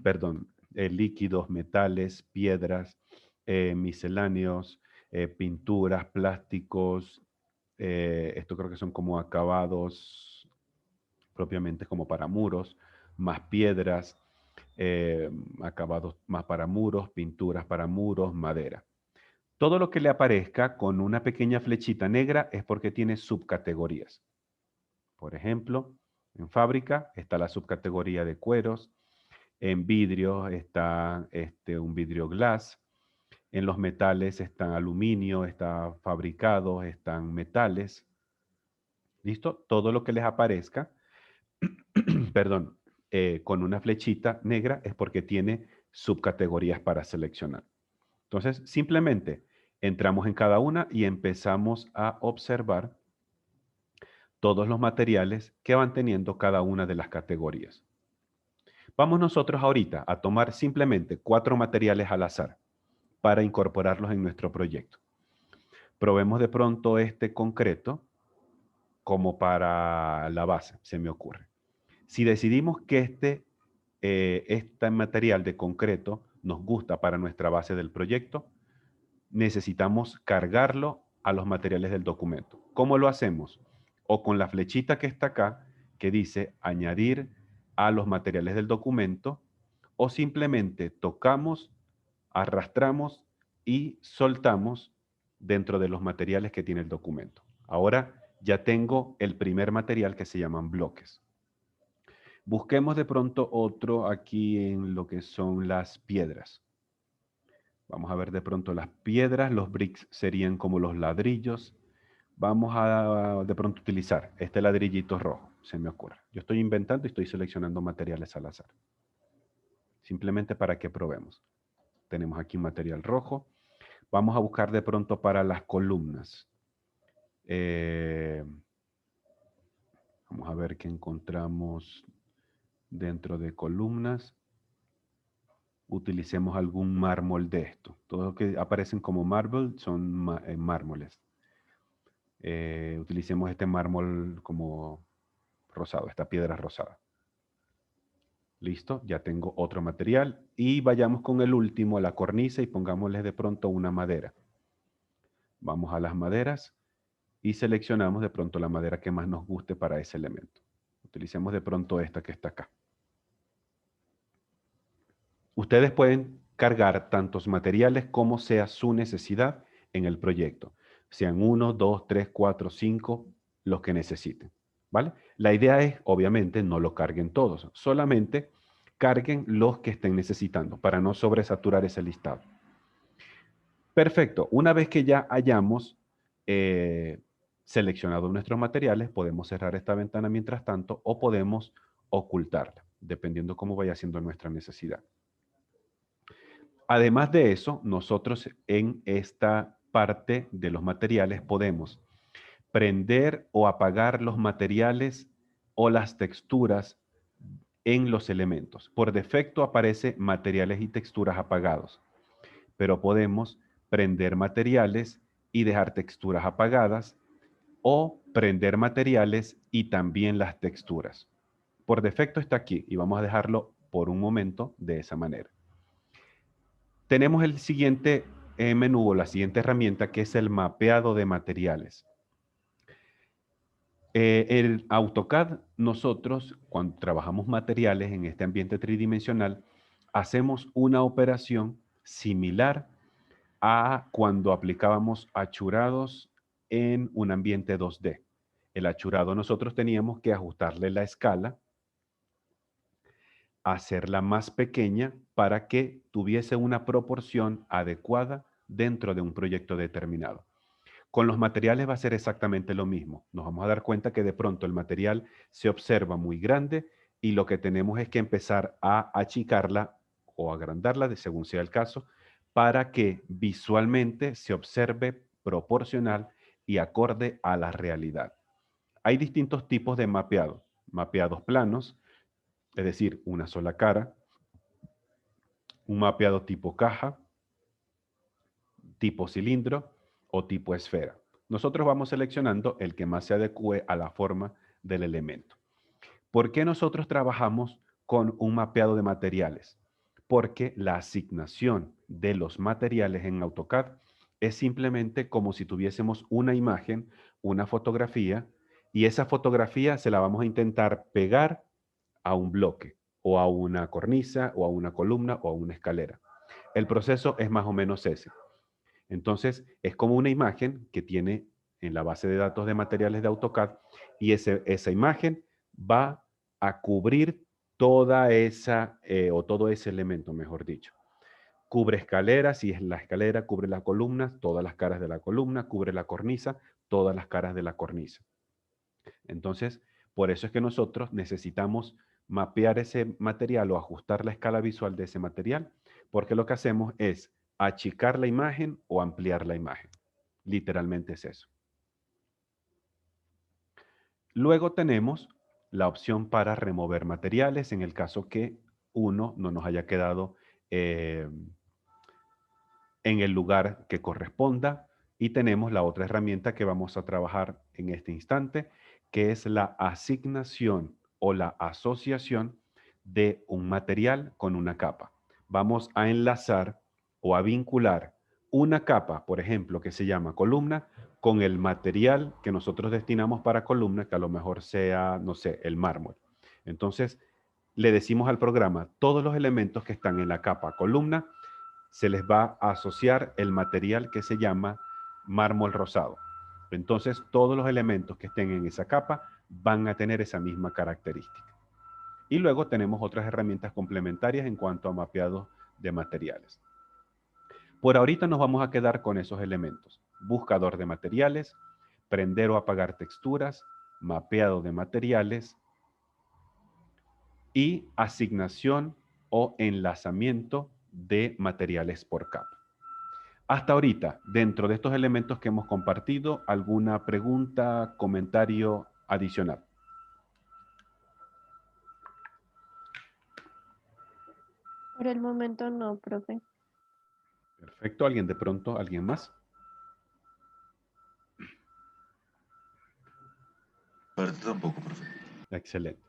perdón, líquidos, metales, piedras, misceláneos, pinturas, plásticos, esto creo que son como acabados propiamente como para muros, más piedras, acabados más para muros, pinturas para muros, madera. Todo lo que le aparezca con una pequeña flechita negra es porque tiene subcategorías. Por ejemplo, en fábrica está la subcategoría de cueros, en vidrio está un vidrio glass, en los metales están aluminio, está fabricados, están metales. ¿Listo? Todo lo que les aparezca, perdón, con una flechita negra es porque tiene subcategorías para seleccionar. Entonces, simplemente entramos en cada una y empezamos a observar todos los materiales que van teniendo cada una de las categorías. Vamos nosotros ahorita a tomar simplemente 4 materiales al azar para incorporarlos en nuestro proyecto. Probemos de pronto este concreto como para la base, se me ocurre. Si decidimos que este material de concreto nos gusta para nuestra base del proyecto, necesitamos cargarlo a los materiales del documento. ¿Cómo lo hacemos? O con la flechita que está acá, que dice añadir a los materiales del documento, o simplemente tocamos, arrastramos y soltamos dentro de los materiales que tiene el documento. Ahora ya tengo el primer material que se llaman bloques. Busquemos de pronto otro aquí en lo que son las piedras. Vamos a ver de pronto las piedras, los bricks serían como los ladrillos. Vamos a de pronto utilizar este ladrillito rojo, se me ocurre. Yo estoy inventando y estoy seleccionando materiales al azar. Simplemente para que probemos. Tenemos aquí un material rojo. Vamos a buscar de pronto para las columnas. Vamos a ver qué encontramos dentro de columnas. Utilicemos algún mármol de esto. Todos los que aparecen como mármol son mármoles. Utilicemos este mármol como rosado, esta piedra rosada. Listo, ya tengo otro material. Y vayamos con el último, la cornisa, y pongámosle de pronto una madera. Vamos a las maderas y seleccionamos de pronto la madera que más nos guste para ese elemento. Utilicemos de pronto esta que está acá. Ustedes pueden cargar tantos materiales como sea su necesidad en el proyecto. Sean 1, 2, 3, 4, 5, los que necesiten. ¿Vale? La idea es, obviamente, no lo carguen todos. Solamente carguen los que estén necesitando para no sobresaturar ese listado. Perfecto. Una vez que ya hayamos seleccionado nuestros materiales, podemos cerrar esta ventana mientras tanto o podemos ocultarla, dependiendo cómo vaya siendo nuestra necesidad. Además de eso, nosotros en esta parte de los materiales podemos prender o apagar los materiales o las texturas en los elementos. Por defecto aparece materiales y texturas apagados, pero podemos prender materiales y dejar texturas apagadas o prender materiales y también las texturas. Por defecto está aquí y vamos a dejarlo por un momento de esa manera. Tenemos el siguiente menú o la siguiente herramienta que es el mapeado de materiales. El AutoCAD, nosotros cuando trabajamos materiales en este ambiente tridimensional, hacemos una operación similar a cuando aplicábamos achurados en un ambiente 2D. El achurado nosotros teníamos que ajustarle la escala, hacerla más pequeña para que tuviese una proporción adecuada dentro de un proyecto determinado. Con los materiales va a ser exactamente lo mismo. Nos vamos a dar cuenta que de pronto el material se observa muy grande y lo que tenemos es que empezar a achicarla o agrandarla, según sea el caso, para que visualmente se observe proporcional y acorde a la realidad. Hay distintos tipos de mapeado. Mapeados planos, es decir, una sola cara. Un mapeado tipo caja, tipo cilindro o tipo esfera. Nosotros vamos seleccionando el que más se adecue a la forma del elemento. ¿Por qué nosotros trabajamos con un mapeado de materiales? Porque la asignación de los materiales en AutoCAD es simplemente como si tuviésemos una imagen, una fotografía, y esa fotografía se la vamos a intentar pegar a un bloque, o a una cornisa, o a una columna, o a una escalera. El proceso es más o menos ese. Entonces, es como una imagen que tiene en la base de datos de materiales de AutoCAD y esa imagen va a cubrir toda esa, o todo ese elemento, mejor dicho. Cubre escaleras, si es la escalera, cubre las columnas, todas las caras de la columna, cubre la cornisa, todas las caras de la cornisa. Entonces, por eso es que nosotros necesitamos mapear ese material o ajustar la escala visual de ese material, porque lo que hacemos es achicar la imagen o ampliar la imagen. Literalmente es eso. Luego tenemos la opción para remover materiales en el caso que uno no nos haya quedado en el lugar que corresponda. Y tenemos la otra herramienta que vamos a trabajar en este instante, que es la asignación o la asociación de un material con una capa. Vamos a enlazar o a vincular una capa, por ejemplo, que se llama columna, con el material que nosotros destinamos para columna, que a lo mejor sea, no sé, el mármol. Entonces, le decimos al programa, todos los elementos que están en la capa columna, se les va a asociar el material que se llama mármol rosado. Entonces, todos los elementos que estén en esa capa van a tener esa misma característica. Y luego tenemos otras herramientas complementarias en cuanto a mapeado de materiales. Por ahorita nos vamos a quedar con esos elementos. Buscador de materiales, prender o apagar texturas, mapeado de materiales y asignación o enlazamiento de materiales por capa. Hasta ahorita, dentro de estos elementos que hemos compartido, ¿alguna pregunta, comentario adicional? Por el momento no, profe. Perfecto. ¿Alguien de pronto? ¿Alguien más? Ahorita tampoco, profe. Excelente.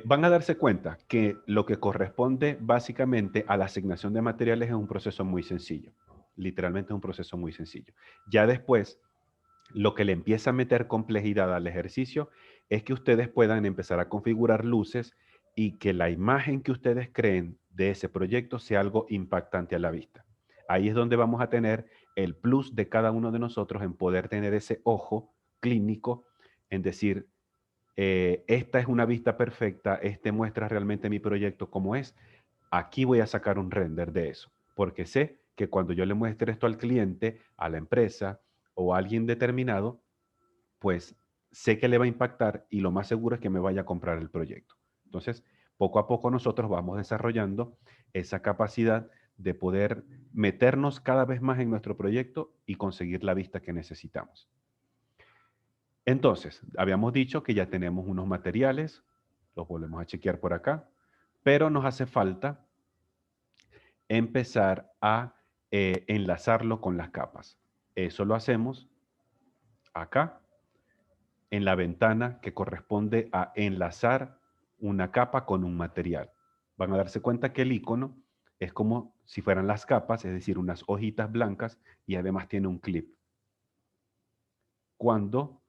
Van a darse cuenta que lo que corresponde básicamente a la asignación de materiales es un proceso muy sencillo. Literalmente es un proceso muy sencillo. Ya después, lo que le empieza a meter complejidad al ejercicio es que ustedes puedan empezar a configurar luces y que la imagen que ustedes creen de ese proyecto sea algo impactante a la vista. Ahí es donde vamos a tener el plus de cada uno de nosotros en poder tener ese ojo clínico en decir, esta es una vista perfecta, este muestra realmente mi proyecto como es. Aquí voy a sacar un render de eso, porque sé que cuando yo le muestre esto al cliente, a la empresa o a alguien determinado, pues sé que le va a impactar y lo más seguro es que me vaya a comprar el proyecto. Entonces, poco a poco nosotros vamos desarrollando esa capacidad de poder meternos cada vez más en nuestro proyecto y conseguir la vista que necesitamos. Entonces, habíamos dicho que ya tenemos unos materiales, los volvemos a chequear por acá, pero nos hace falta empezar a enlazarlo con las capas. Eso lo hacemos acá, en la ventana que corresponde a enlazar una capa con un material. Van a darse cuenta que el icono es como si fueran las capas, es decir, unas hojitas blancas y además tiene un clip. Cuando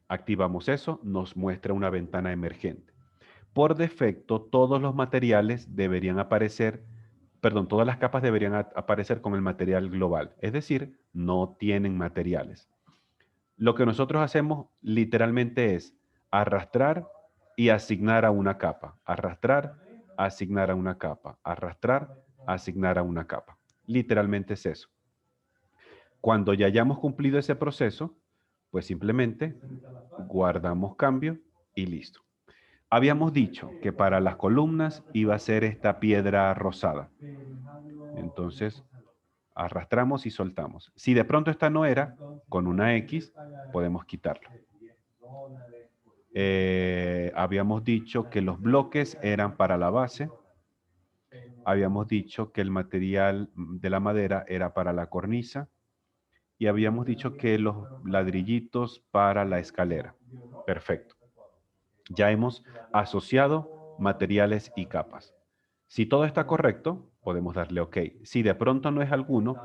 activamos eso, nos muestra una ventana emergente. Por defecto, todos los materiales deberían aparecer, perdón, todas las capas deberían aparecer con el material global, es decir, no tienen materiales. Lo que nosotros hacemos literalmente es arrastrar y asignar a una capa, arrastrar, asignar a una capa, arrastrar, asignar a una capa. Literalmente es eso. Cuando ya hayamos cumplido ese proceso, pues simplemente guardamos cambio y listo. Habíamos dicho que para las columnas iba a ser esta piedra rosada. Entonces, arrastramos y soltamos. Si de pronto esta no era, con una X podemos quitarlo. Habíamos dicho que los bloques eran para la base. Habíamos dicho que el material de la madera era para la cornisa. Y habíamos dicho que los ladrillitos para la escalera. Perfecto. Ya hemos asociado materiales y capas. Si todo está correcto, podemos darle OK. Si de pronto no es alguno,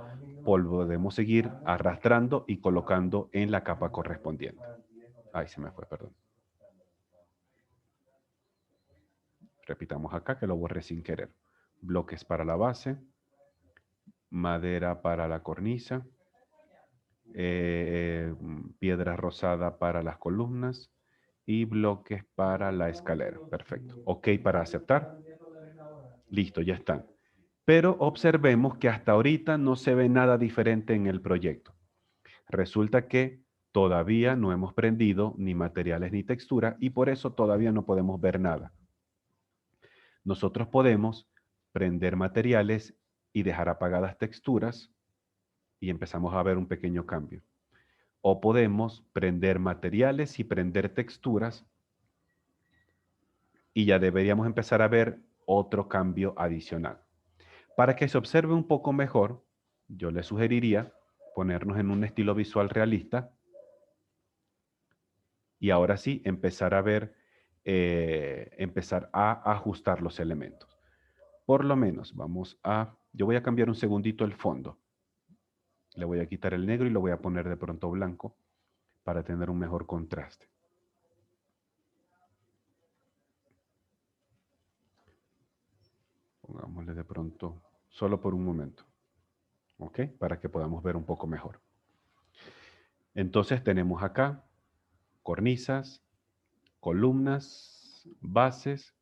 podemos seguir arrastrando y colocando en la capa correspondiente. Ahí se me fue, perdón. Repitamos acá que lo borré sin querer. Bloques para la base, madera para la cornisa, piedra rosada para las columnas y bloques para la escalera. Perfecto. OK para aceptar. Listo, ya están. Pero observemos que hasta ahorita no se ve nada diferente en el proyecto. Resulta que todavía no hemos prendido ni materiales ni textura y por eso todavía no podemos ver nada. Nosotros podemos prender materiales y dejar apagadas texturas y empezamos a ver un pequeño cambio. O podemos prender materiales y prender texturas y ya deberíamos empezar a ver otro cambio adicional. Para que se observe un poco mejor, yo le sugeriría ponernos en un estilo visual realista y ahora sí empezar a ver empezar a ajustar los elementos. Por lo menos yo voy a cambiar un segundito el fondo. Le voy a quitar el negro y lo voy a poner de pronto blanco para tener un mejor contraste. Pongámosle de pronto, solo por un momento. ¿Ok? Para que podamos ver un poco mejor. Entonces tenemos acá cornisas, columnas, bases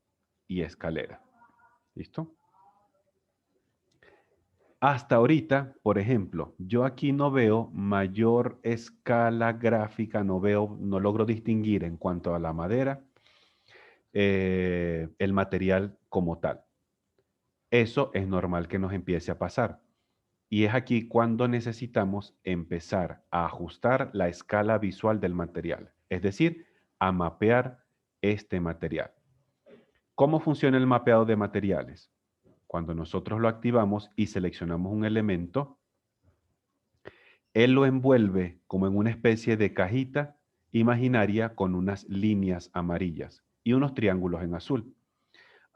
y escalera. ¿Listo? Hasta ahorita, por ejemplo, yo aquí no veo mayor escala gráfica, no logro distinguir en cuanto a la madera, el material como tal. Eso es normal que nos empiece a pasar. Y es aquí cuando necesitamos empezar a ajustar la escala visual del material, es decir, a mapear este material. ¿Cómo funciona el mapeado de materiales? Cuando nosotros lo activamos y seleccionamos un elemento, él lo envuelve como en una especie de cajita imaginaria con unas líneas amarillas y unos triángulos en azul.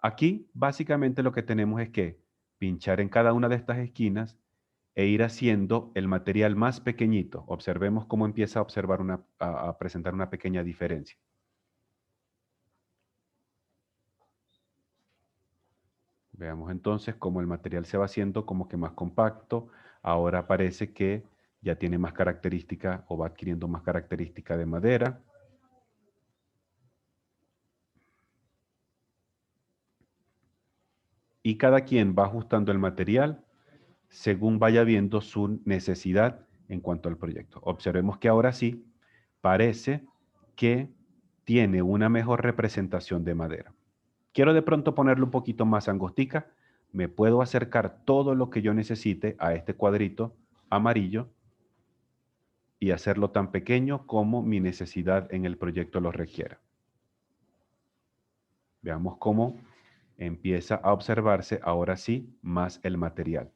Aquí básicamente lo que tenemos es que pinchar en cada una de estas esquinas e ir haciendo el material más pequeñito. Observemos cómo empieza a presentar una pequeña diferencia. Veamos entonces cómo el material se va haciendo como que más compacto. Ahora parece que ya tiene más característica o va adquiriendo más característica de madera. Y cada quien va ajustando el material según vaya viendo su necesidad en cuanto al proyecto. Observemos que ahora sí parece que tiene una mejor representación de madera. Quiero de pronto ponerlo un poquito más angostica. Me puedo acercar todo lo que yo necesite a este cuadrito amarillo y hacerlo tan pequeño como mi necesidad en el proyecto lo requiera. Veamos cómo empieza a observarse ahora sí más el material.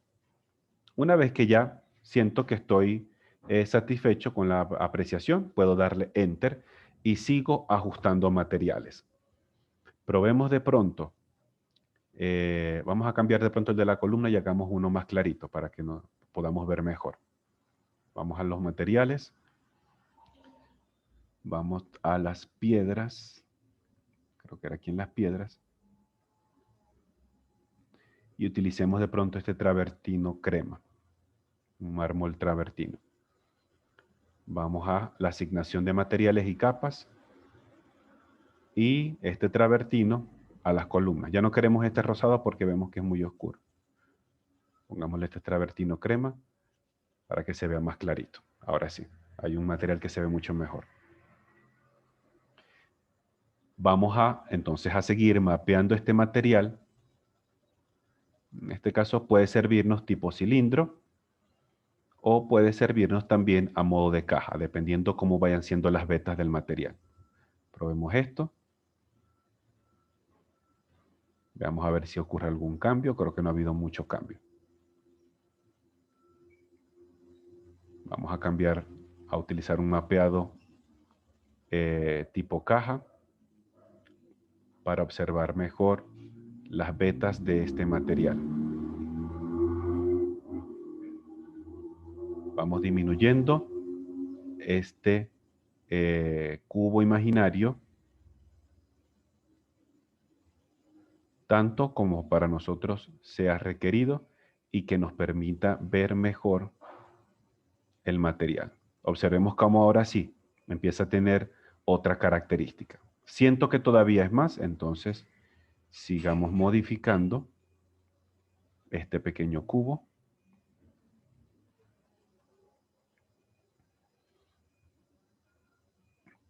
Una vez que ya siento que estoy satisfecho con la apreciación, puedo darle Enter y sigo ajustando materiales. Probemos de pronto. Vamos a cambiar de pronto el de la columna y hagamos uno más clarito para que nos podamos ver mejor. Vamos a los materiales. Vamos a las piedras. Creo que era aquí en las piedras. Y utilicemos de pronto este travertino crema. Un mármol travertino. Vamos a la asignación de materiales y capas. Y este travertino a las columnas. Ya no queremos este rosado porque vemos que es muy oscuro. Pongámosle este travertino crema para que se vea más clarito. Ahora sí, hay un material que se ve mucho mejor. Vamos entonces a seguir mapeando este material. En este caso puede servirnos tipo cilindro o puede servirnos también a modo de caja, dependiendo cómo vayan siendo las vetas del material. Probemos esto. Veamos a ver si ocurre algún cambio. Creo que no ha habido mucho cambio. Vamos a cambiar a utilizar un mapeado tipo caja para observar mejor las vetas de este material. Vamos disminuyendo este cubo imaginario tanto como para nosotros sea requerido y que nos permita ver mejor el material. Observemos cómo ahora sí empieza a tener otra característica. Siento que todavía es más, entonces sigamos modificando este pequeño cubo.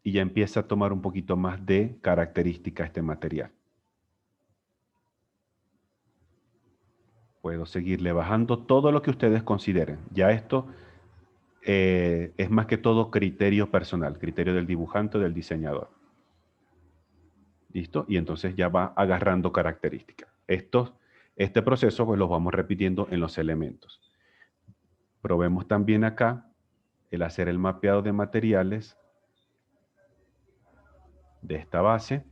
Y ya empieza a tomar un poquito más de característica este material. Puedo seguirle bajando todo lo que ustedes consideren. Ya esto es más que todo criterio personal, criterio del dibujante o del diseñador. ¿Listo? Y entonces ya va agarrando características. Este proceso pues lo vamos repitiendo en los elementos. Probemos también acá el hacer el mapeado de materiales de esta base.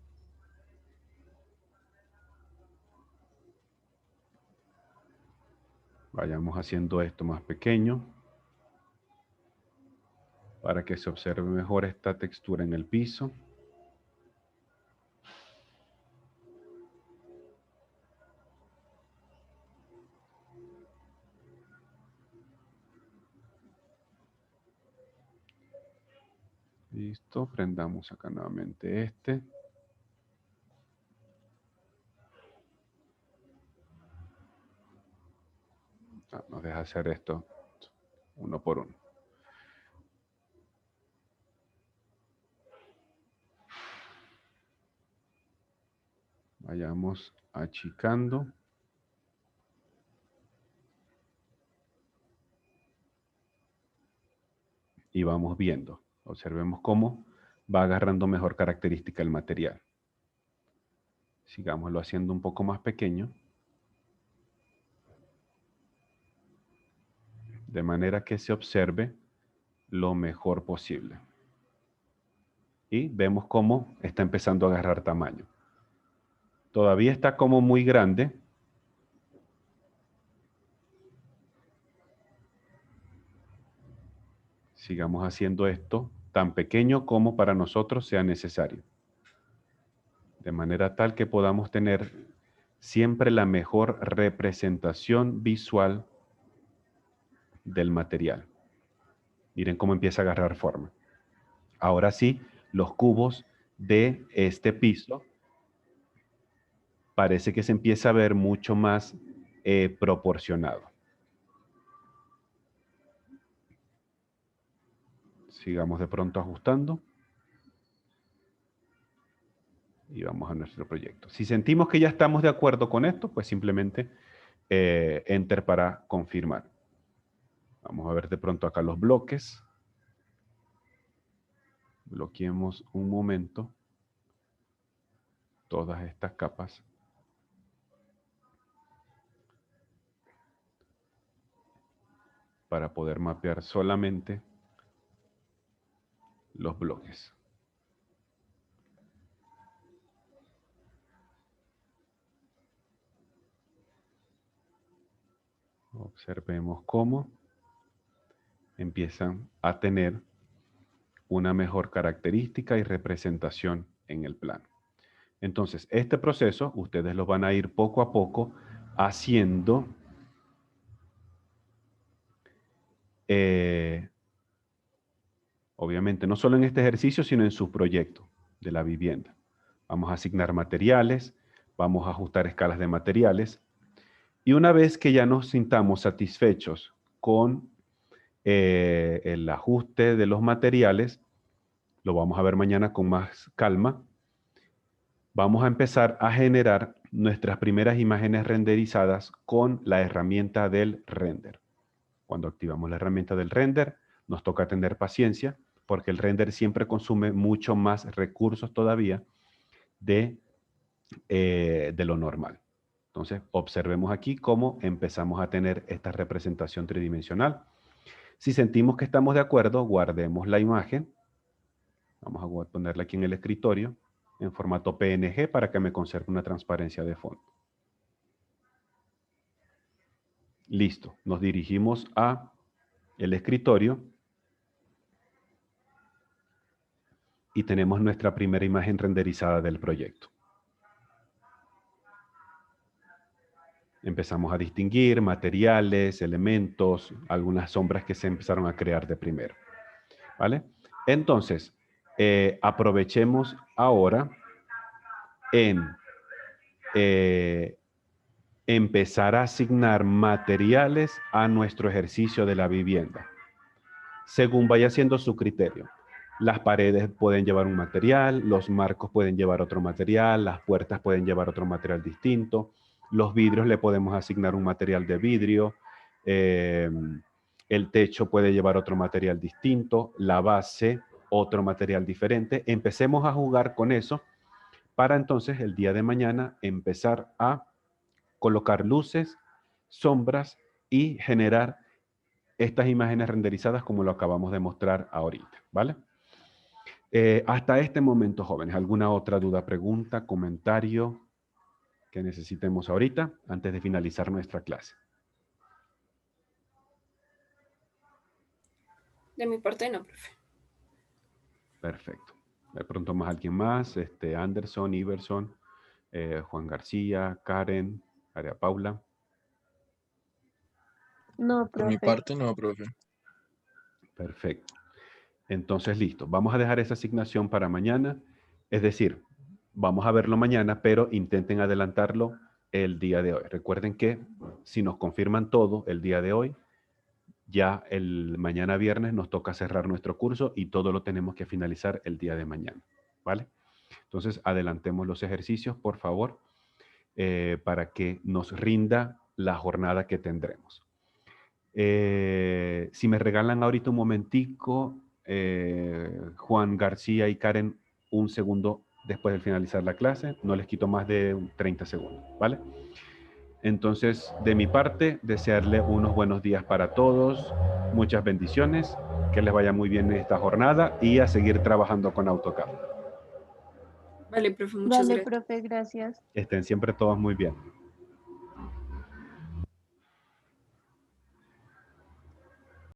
Vayamos haciendo esto más pequeño para que se observe mejor esta textura en el piso. Listo, prendamos acá nuevamente este. Nos deja hacer esto uno por uno. Vayamos achicando. Y vamos viendo. Observemos cómo va agarrando mejor característica el material. Sigámoslo haciendo un poco más pequeño. De manera que se observe lo mejor posible. Y vemos cómo está empezando a agarrar tamaño. Todavía está como muy grande. Sigamos haciendo esto tan pequeño como para nosotros sea necesario. De manera tal que podamos tener siempre la mejor representación visual del material. Miren cómo empieza a agarrar forma. Ahora sí, los cubos de este piso parece que se empieza a ver mucho más proporcionado. Sigamos de pronto ajustando. Y vamos a nuestro proyecto. Si sentimos que ya estamos de acuerdo con esto, pues simplemente Enter para confirmar. Vamos a ver de pronto acá los bloques. Bloqueemos un momento todas estas capas. Para poder mapear solamente los bloques. Observemos cómo empiezan a tener una mejor característica y representación en el plano. Entonces, este proceso ustedes lo van a ir poco a poco haciendo obviamente no solo en este ejercicio, sino en su proyecto de la vivienda. Vamos a asignar materiales, vamos a ajustar escalas de materiales. Y una vez que ya nos sintamos satisfechos con el ajuste de los materiales, lo vamos a ver mañana con más calma, vamos a empezar a generar nuestras primeras imágenes renderizadas con la herramienta del render. Cuando activamos la herramienta del render, nos toca tener paciencia, porque el render siempre consume mucho más recursos todavía de lo normal. Entonces, observemos aquí cómo empezamos a tener esta representación tridimensional. Si sentimos que estamos de acuerdo, guardemos la imagen. Vamos a ponerla aquí en el escritorio, en formato PNG, para que me conserve una transparencia de fondo. Listo. Nos dirigimos a el escritorio. Y tenemos nuestra primera imagen renderizada del proyecto. Empezamos a distinguir materiales, elementos, algunas sombras que se empezaron a crear de primero. ¿Vale? Entonces, aprovechemos ahora en empezar a asignar materiales a nuestro ejercicio de la vivienda, según vaya siendo su criterio. Las paredes pueden llevar un material, los marcos pueden llevar otro material, las puertas pueden llevar otro material distinto, los vidrios le podemos asignar un material de vidrio, el techo puede llevar otro material distinto, la base otro material diferente. Empecemos a jugar con eso para entonces el día de mañana empezar a colocar luces, sombras y generar estas imágenes renderizadas como lo acabamos de mostrar ahorita, ¿vale? Hasta este momento, jóvenes, ¿alguna otra duda, pregunta, comentario que necesitemos ahorita antes de finalizar nuestra clase? De mi parte no, profe. Perfecto. De pronto más alguien más, Anderson, Iverson, Juan García, Karen, María Paula. No, Por mi profe. parte, no, profe. Perfecto. Entonces, listo. Vamos a dejar esa asignación para mañana. Es decir, vamos a verlo mañana, pero intenten adelantarlo el día de hoy. Recuerden que si nos confirman todo el día de hoy, ya el mañana viernes nos toca cerrar nuestro curso y todo lo tenemos que finalizar el día de mañana. ¿Vale? Entonces, adelantemos los ejercicios, por favor, para que nos rinda la jornada que tendremos. Si me regalan ahorita un momentico, Juan García y Karen, un segundo después de finalizar la clase, no les quito más de 30 segundos, ¿vale? Entonces, de mi parte, desearle unos buenos días para todos, muchas bendiciones, que les vaya muy bien en esta jornada y a seguir trabajando con AutoCAD. Vale, profe, muchas Vale, gracias. profe, gracias. Estén siempre todos muy bien.